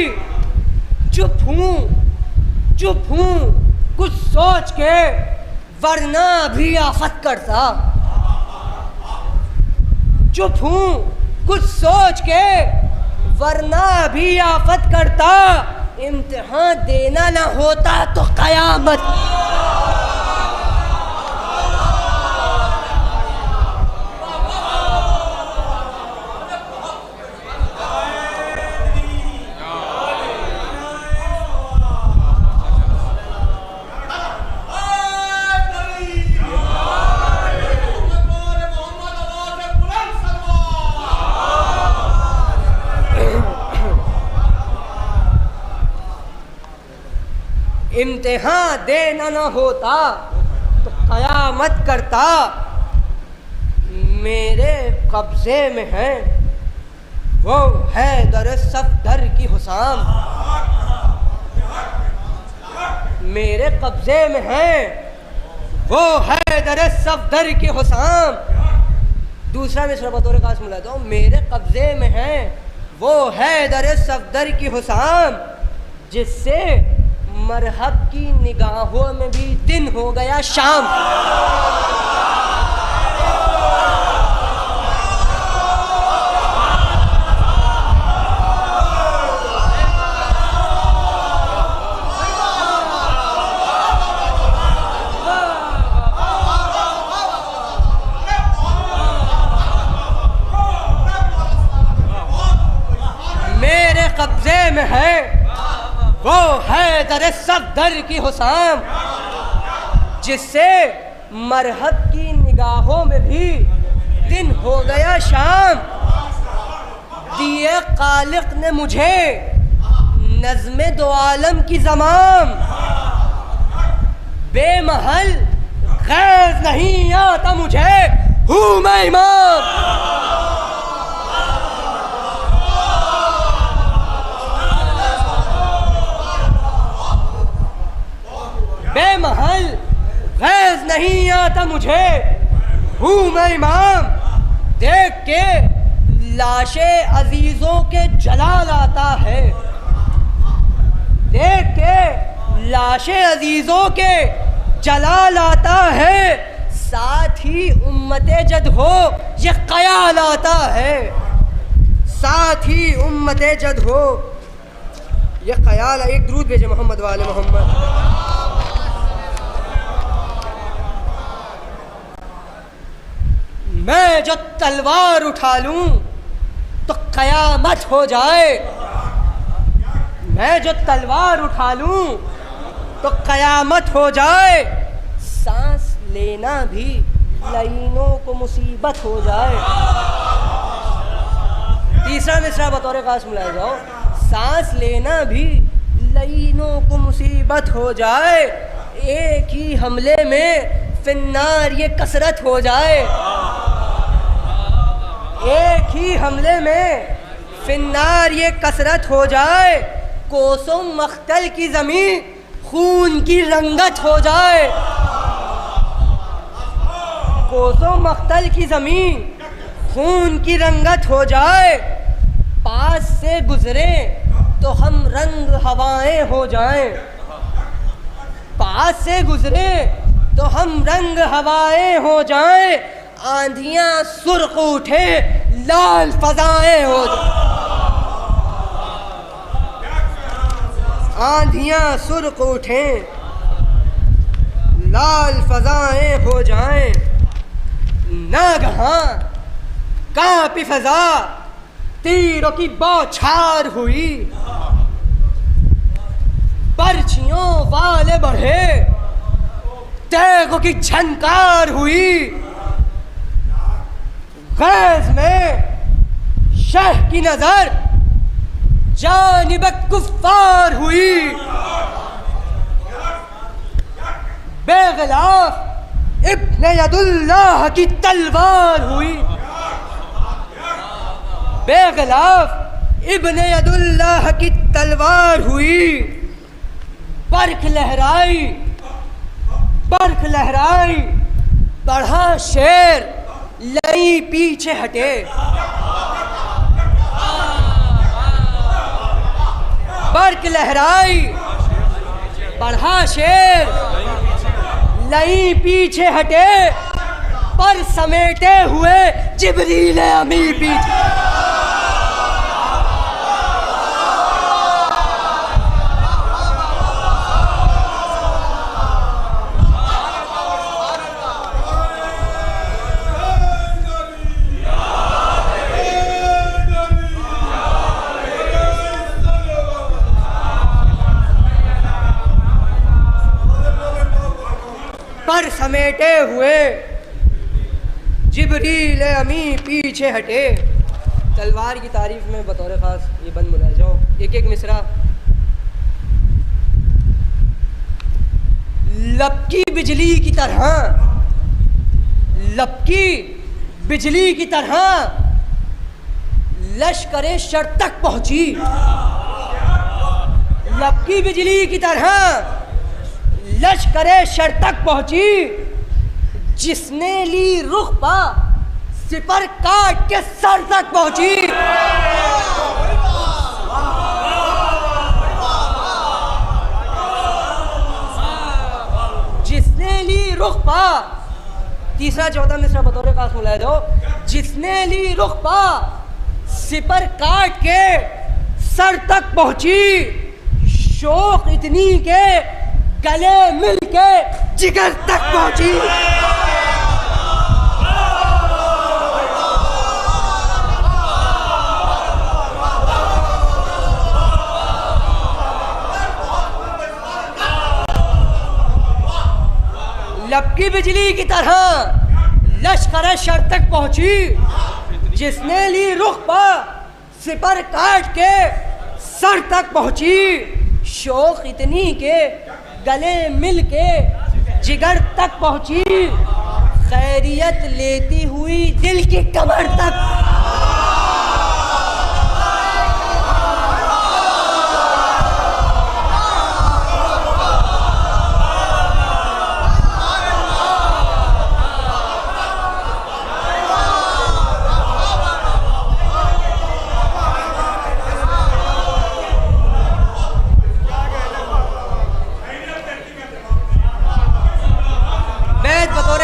चुप हूँ कुछ सोच के, वरना भी आफत करता। चुप हूँ कुछ सोच के, वरना भी आफत करता। इम्तिहान देना ना होता तो कयामत। इम्तिहान देना न होता तो कयामत करता। मेरे कब्जे में है वो है दर सफदर की हुसाम, मेरे कब्जे में है वो है दर सफदर की हुसाम। दूसरा मिसरा बतौर खास मिलाता हूँ। मेरे कब्जे में है वो है दर सफदर की हुसाम, जिससे मरहब की निगाहों में भी दिन हो गया शाम। मेरे कब्जे में है वो है दर सफदर की हुसाम, जिससे मरहब की निगाहों में भी दिन हो गया शाम। दिए खालिक ने मुझे नज़्मे दो आलम की ज़माम, बेमहल गैज़ नहीं आता मुझे, हूँ मैं इमाम। बेमहल गैज़ नहीं आता मुझे, हूँ मैं इमाम। देख के लाशे अजीज़ों के जलाल आता है, देख के लाशे अजीज़ों के जलाल आता है। साथ ही उम्मते जद हो ये ख्याल आता है, साथ ही उम्मते जद हो ये ख्याल। एक दुरूद भेजे मोहम्मद वाले मोहम्मद। मैं जो तलवार उठा लूं तो कयामत हो जाए, मैं जो तलवार उठा लूं तो कयामत हो जाए। सांस लेना भी लाइनों को मुसीबत हो जाए। तीसरा मिसरा बतौर खास मिलाया जाओ। सांस लेना भी लाइनों को मुसीबत हो जाए, एक ही हमले में फिन्नार ये कसरत हो जाए, एक ही हमले में फिन्नार ये कसरत हो जाए। कोसों मख्तल की ज़मीन खून की रंगत हो जाए, कोसों मख्तल की ज़मीन खून की रंगत हो जाए। पास से गुजरे तो हम रंग हवाएं हो जाएं, पास से गुजरे तो हम रंग हवाएं हो जाएं। आंधियां सुर्ख उठे लाल फजाएं हो जाएं, आंधियां सुर्ख उठे लाल फजाएं हो जाएं। नागहां कांपी फजा तीरों की बौछार हुई, बर्छियों वाले बढ़े तेगों की झनकार हुई। गैज़ में शह की नजर जानिब कुफ्फार हुई, बेगलाफ इब्ने यदुल्लाह की तलवार हुई, बेगलाफ इब्ने यदुल्लाह की तलवार हुई। बर्ख लहराई, बर्ख लहराई बढ़ा शेर लई पीछे हटे, बर्क लहराई बढ़ा शेर लई पीछे हटे, पर समेटे हुए जिब्रील अमी पीछे। पर समेटे हुए जिब्रील अमी पीछे हटे। तलवार की तारीफ में बतौर ख़ास ये बंद मुलाज़ा एक एक मिसरा। लपकी बिजली की तरह, लपकी बिजली की तरह लश्करे शर तक पहुंची, लपकी बिजली की तरह लश्करे शर तक पहुंची, जिसने ली रुख पा सिपर काट के सर तक पहुंची। जिसने ली रुख पा, तीसरा चौथा मिसरा बतौर खास मुलाया दो। जिसने ली रुख पा सिपर काट के सर तक पहुंची, शौक इतनी के गले मिल के जिगर तक पहुंची। लपकी बिजली की तरह लश्कर शर तक पहुंची, जिसने ली रुख पर सिपर काट के सर तक पहुंची, शौक इतनी के गले मिल के जिगर तक पहुंची, खैरियत लेती हुई दिल की कमर तक।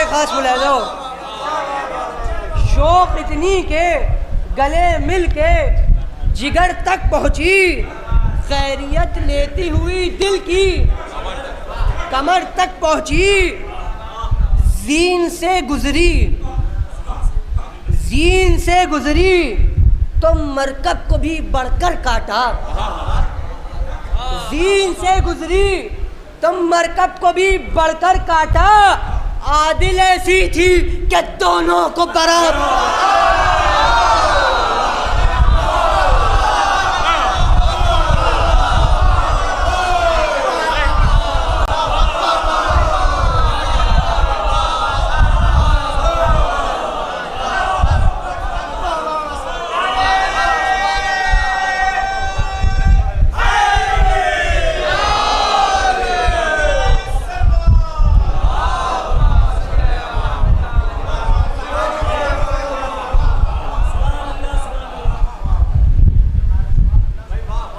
खास मुलाज़ो, शौक इतनी के गले मिल के जिगर तक पहुंची, खैरियत लेती हुई दिल की कमर तक पहुंची। ज़ीन से गुजरी, ज़ीन से गुजरी तो मरकब को भी बढ़कर काटा। ज़ीन से गुजरी तो मरकब को भी बढ़कर काटा। आदिल ऐसी थी कि दोनों को बराबर।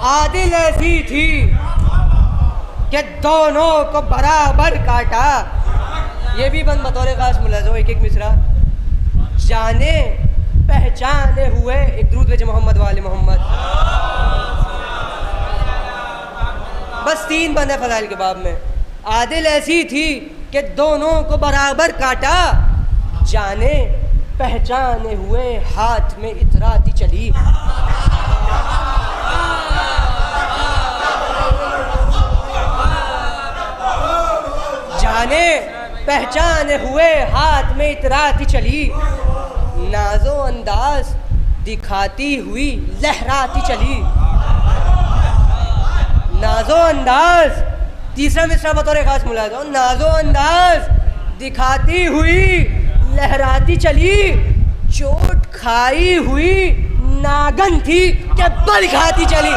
आदिल ऐसी थी कि दोनों को बराबर काटा। ये भी बंद बतौर खास मुलाज़ो एक एक मिसरा। जाने पहचाने हुए, एक दुरूद भेजे मोहम्मद वाले मोहम्मद। बस 3 बंद है फ़ज़ाइल के बाब में। आदिल ऐसी थी कि दोनों को बराबर काटा, जाने पहचाने हुए हाथ में इतराती चली। जाने पहचाने हुए हाथ में इतराती चली, नाजो अंदाज दिखाती हुई लहराती चली। नाजो अंदाज, तीसरा मिसरा बतौर खास मुलाज़ो। नाजो अंदाज दिखाती हुई लहराती चली, चोट खाई हुई नागन थी कि बल खाती चली।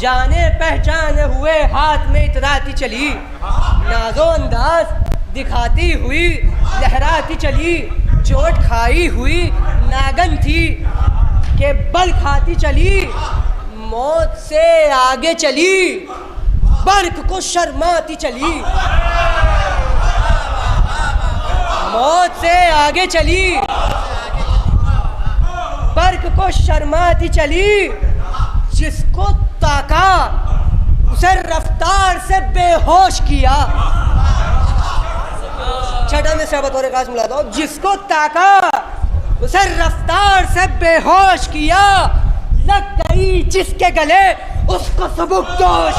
जाने पहचाने हुए हाथ में इतराती चली, नाजो अंदाज दिखाती हुई लहराती चली, चोट खाई हुई नागन थी के बल खाती चली, मौत से आगे चली, बर्क को शर्माती चली, मौत से आगे चली, बर्क को शर्माती चली, जिसको ताका उसे रफ्तार से बेहोश किया। छठा में से बतौर खास मिला दो, जिसको ताका उसे रफ्तार से बेहोश किया, लग गई जिसके गले उसको सबकदोश।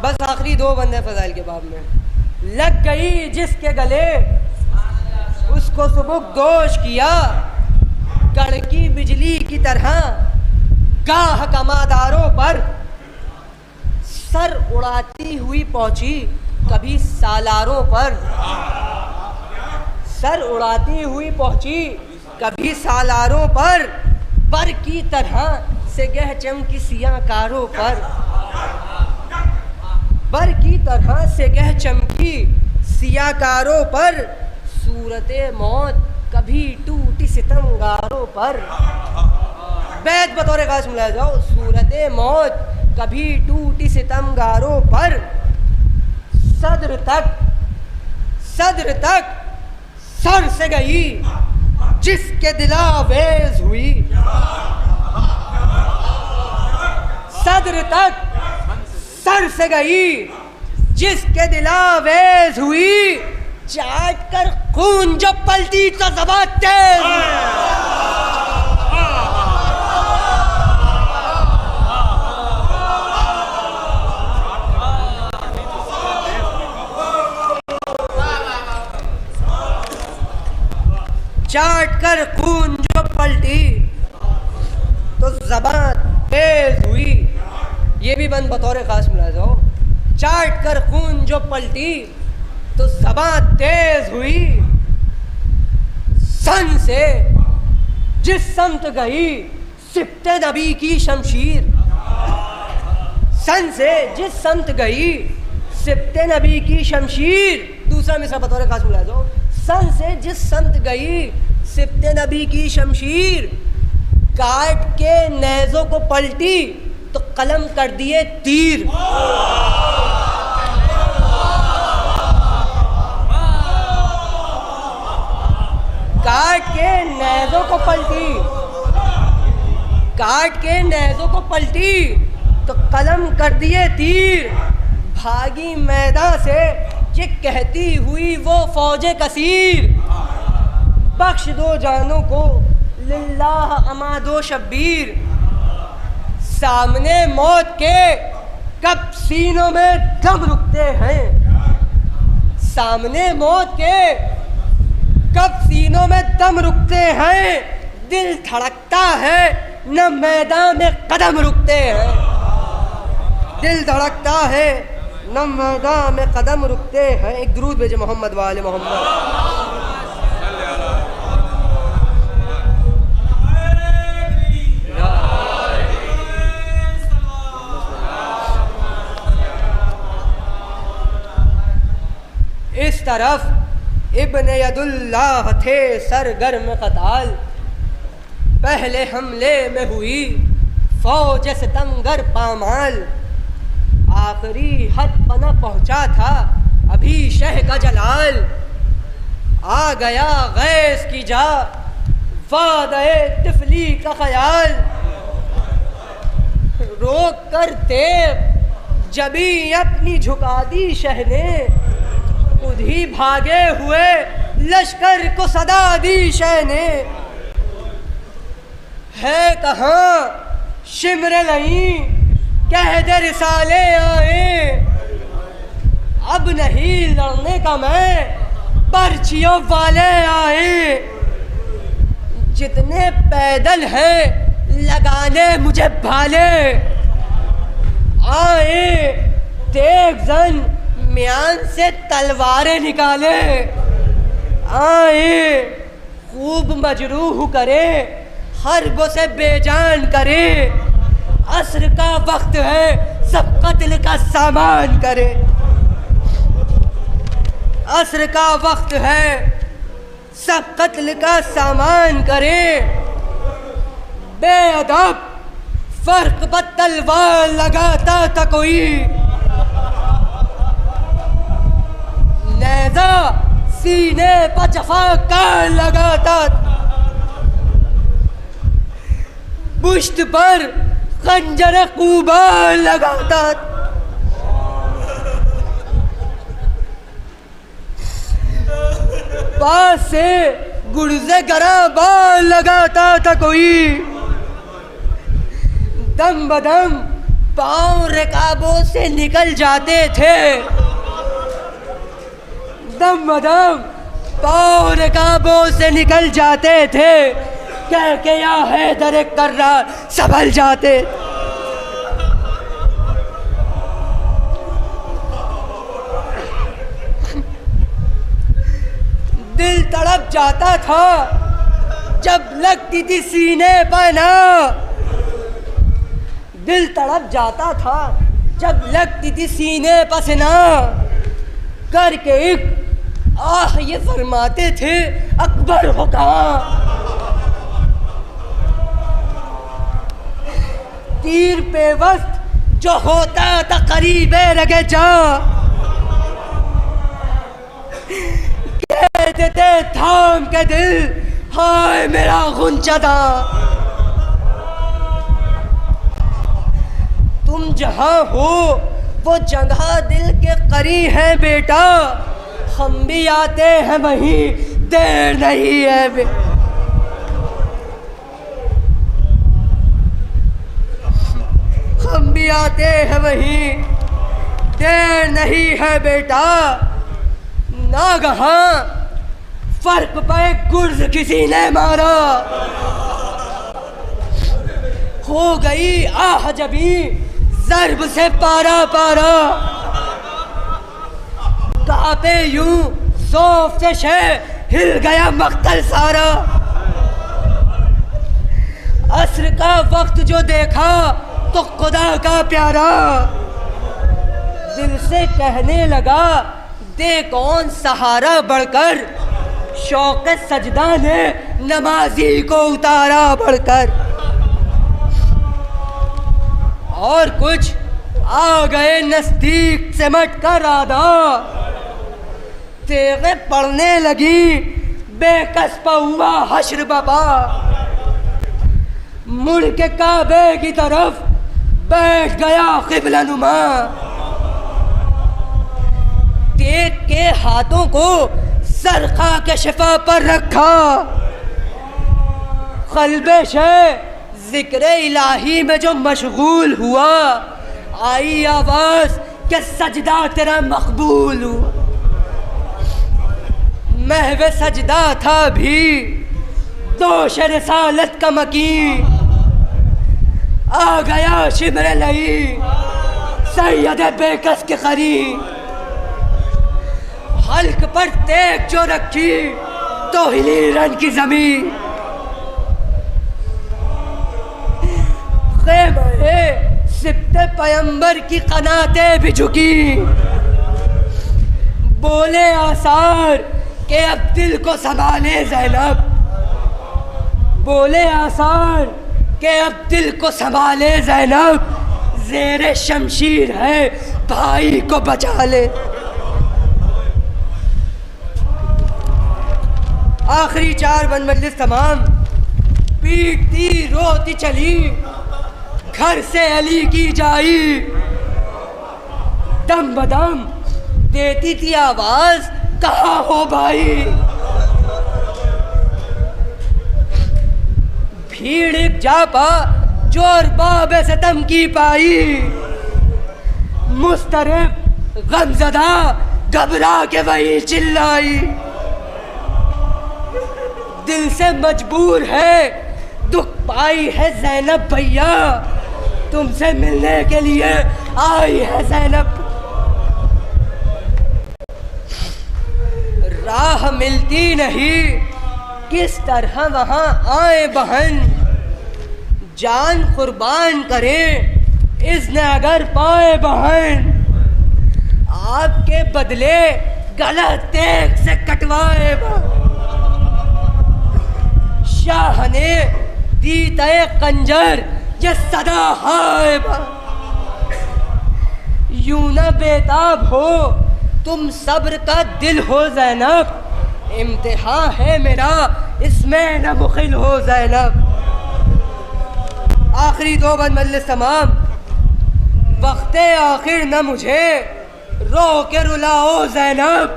बस आखिरी दो बंदे फजाइल के बाब में, लग गई जिसके गले उसको सबकदोश किया, कड़की बिजली की तरह गाह कमादारों पर सर उड़ाती हुई पहुंची, कभी सालारों पर सर उड़ाती हुई पहुंची, कभी सालारों पर की तरह से गह चमकी सियाकारों पर की तरह से गह चमकी सियाकारों पर, सूरते मौत कभी टूटी सितमगारों पर। बैत बतौर खास मिलाया जाओ, सूरते मौत कभी टूटी सितमगारों पर, सदर तक सर से गई जिसके दिलावेज हुई, सदर तक सर से गई जिसके दिलावेज हुई, चाट कर खून जब पलटी तो ज़बान तेज। चाट कर खून जो पलटी तो ज़बान तेज हुई। ये भी बंद बतौर खास मिला जाओ, चाट कर खून जो पलटी तो ज़बान तेज हुई, सन से जिस समत गई सिप्ते नबी की शमशीर, सन से जिस समत गई सिप्ते नबी की शमशीर। दूसरा मिसरा बतौर खास मिला जाओ, सन से जिस समत गई सिप्ते नबी की शमशीर, काट के नेज़ों को पलटी तो कलम कर दिए तीर। काट के नेज़ों को पलटी, काट के नेज़ों को पलटी तो कलम कर दिए तीर। भागी मैदान से ये कहती हुई वो फौजे कसीर, बख्श दो जानों को लिल्लाह अमादो शब्बीर। सामने मौत के कब सीनों में दम रुकते हैं, सामने मौत के कब सीनों में दम रुकते हैं, दिल धड़कता है न मैदान में कदम रुकते हैं, दिल धड़कता है न मैदान में कदम रुकते हैं। एक दुरूद भेजे मोहम्मद वाले मोहम्मद। इस तरफ इब्ने यदुल्लाह थे सरगर्म कताल, पहले हमले में हुई फौज सितमगर पामाल। आखिरी हद पना पहुंचा था अभी शह का जलाल, आ गया गैस की जा वादे तिफली का ख्याल रोक कर तेग जबी अपनी झुका दी शहने, खुद ही भागे हुए लश्कर को सदा दी शहने। है कहाँ शिमर नहीं कह दे रिसाले आए, अब नहीं लड़ने का मैं पर्चियों वाले आए। जितने पैदल हैं लगाने मुझे भाले, आए तेग जन म्यान से तलवारें निकाले। आए खूब मजरूह करे हर्बों से बेजान करे, असर का वक्त है सब कत्ल का सामान करे। असर का वक्त है सब कत्ल का सामान करे। बेअदब फर्क पर तलवार लगाता था कोई, नेज़ा सीने पर जफा का लगाता, पुश्त पर खंजर खूबा लगाता। पास से गुर्ज़े गराबा लगाता था कोई, दम बदम पाँव रकाबों से निकल जाते थे। दम बदम पाँव रकाबों से निकल जाते थे, कह के या हैदर कर्रा संभल जाते। दिल तड़प जाता था जब लगती थी सीने पर ना, दिल तड़प जाता था जब लगती थी सीने पर से ना। करके एक आह ये फरमाते थे अकबर हो कहाँ। तीर पे वक्त जो होता था करीबे रगे जा, कहते थे थाम के दिल हाय मेरा गुंचदा। तुम जहाँ हो वो जगह दिल के करीब है बेटा, हम भी आते हैं वहीं देर नहीं है हम भी आते हैं वहीं देर नहीं है बेटा। नागहां फर्क पे गुर्ज किसी ने मारा, हो गई आह जबी ज़र्ब से पारा पारा। कांपे यूं ज़ौफ़ से शह हिल गया मख्तल सारा। अस्र का वक्त जो देखा तो खुदा का प्यारा, दिल से कहने लगा दे कौन सहारा बढ़कर। शौक़ सजदा ने नमाजी को उतारा बढ़कर। और कुछ आ गए नज़दीक सिमट कर आधा, तेगे पड़ने लगी बेकस पर हुआ हश्र बपा। मुड़ के काबे की तरफ बैठ गया क़िबला नुमा। तेग के हाथों को सरखा के शिफा पर रखा। क़ल्बे शे ज़िक्र इलाही में जो मशगूल हुआ, आई आवाज़ के सजदा तेरा मकबूल हुआ। महवे सजदा था भी दोष रिसालत का मकीन। आ गया शिमर लई सैयद बेकस के करीब। हल्क पर तेग जो रखी तो हिली रन की जमीन। ख़ैमे सिब्ते पैगंबर की कनाते भी झुकी। बोले आसार के अब दिल को संभाले ज़ैनब। बोले आसार के अब दिल को संभाले ज़ैनब। ज़ेरे शमशीर है भाई को बचा ले। आखिरी 4 बंद मजलिस तमाम। पीटती रोती चली, घर से अली की जाई, दम बदम देती थी आवाज, कहाँ हो भाई। भीड़ एक जापा जोर बाबे से दम की पाई, मुस्तरब गमजदा घबरा के वही चिल्लाई। दिल से मजबूर है, दुख पाई है ज़ैनब भैया, तुमसे मिलने के लिए आई है ज़ैनब। राह मिलती नहीं, किस तरह वहाँ आए बहन, जान कुर्बान करें इज़्न अगर पाए बहन, आपके बदले गला तेग से कटवाए बहन। शाह ने दी तय कंजर ये सदा हाय बहन। यूं न बेताब हो तुम, सब्र का दिल हो ज़ैनब, इम्तिहान है मेरा इसमें न मुखिल हो ज़ैनब। आखिरी दो बंद मजलिस तमाम, वक्ते आखिर न मुझे रो के रुलाओ ज़ैनब,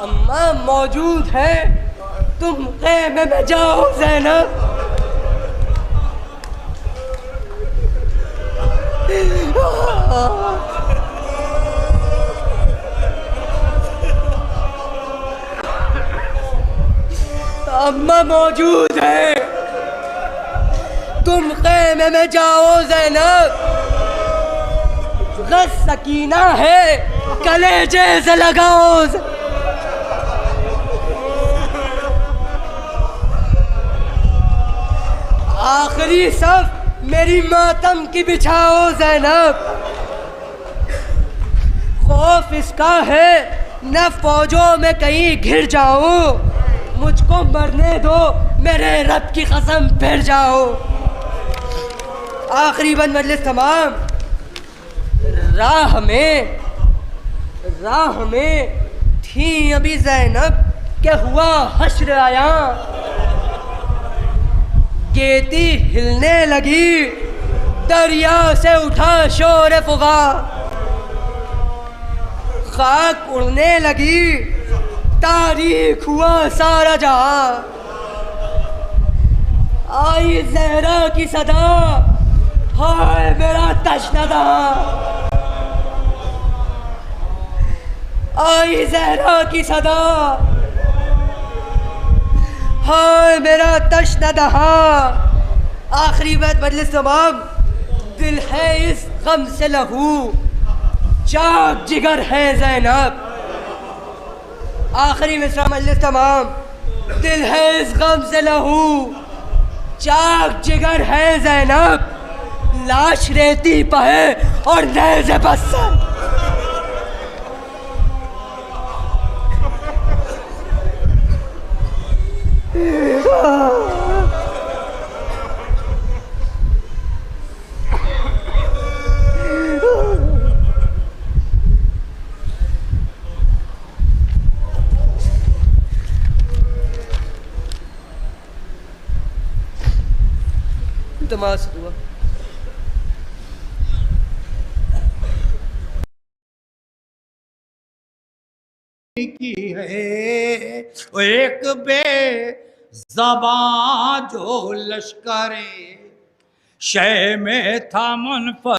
अम्मा मौजूद है तुम ख़ैमे में जाओ ज़ैनब। अम्मा मौजूद है तुम ख़ैमे में जाओ ज़ैनब, गस सकीना है कलेजे से लगाओ। आखिरी सफ मेरी मातम की बिछाओ ज़ैनब, खौफ इसका है न फौजों में कहीं घिर जाऊं, मुझको मरने दो मेरे रब की कसम फिर जाओ। आखिरी बंद मजलिस तमाम, राह में थी अभी ज़ैनब के हुआ हश्र आया, गेती हिलने लगी दरिया से उठा शोर फुगा, खाक उड़ने लगी तारीख हुआ सारा जहां, आई ज़हरा की सदा हाय मेरा तशनदा, आई ज़हरा की सदा हाय मेरा तशनदा। आखिरी बात मजलिस तमाम, दिल है इस गम से लहू, चाक जिगर है ज़ैनब। आखिरी मिसरा मजलिस तमाम, दिल है इस गम से लहू, चाक जिगर है ज़ैनब, लाश रेती पहे और नेज़े बस्सर। तमाश हुआ। की है एक बेज़बां जो लश्करे शह में था मुनफ़रिद।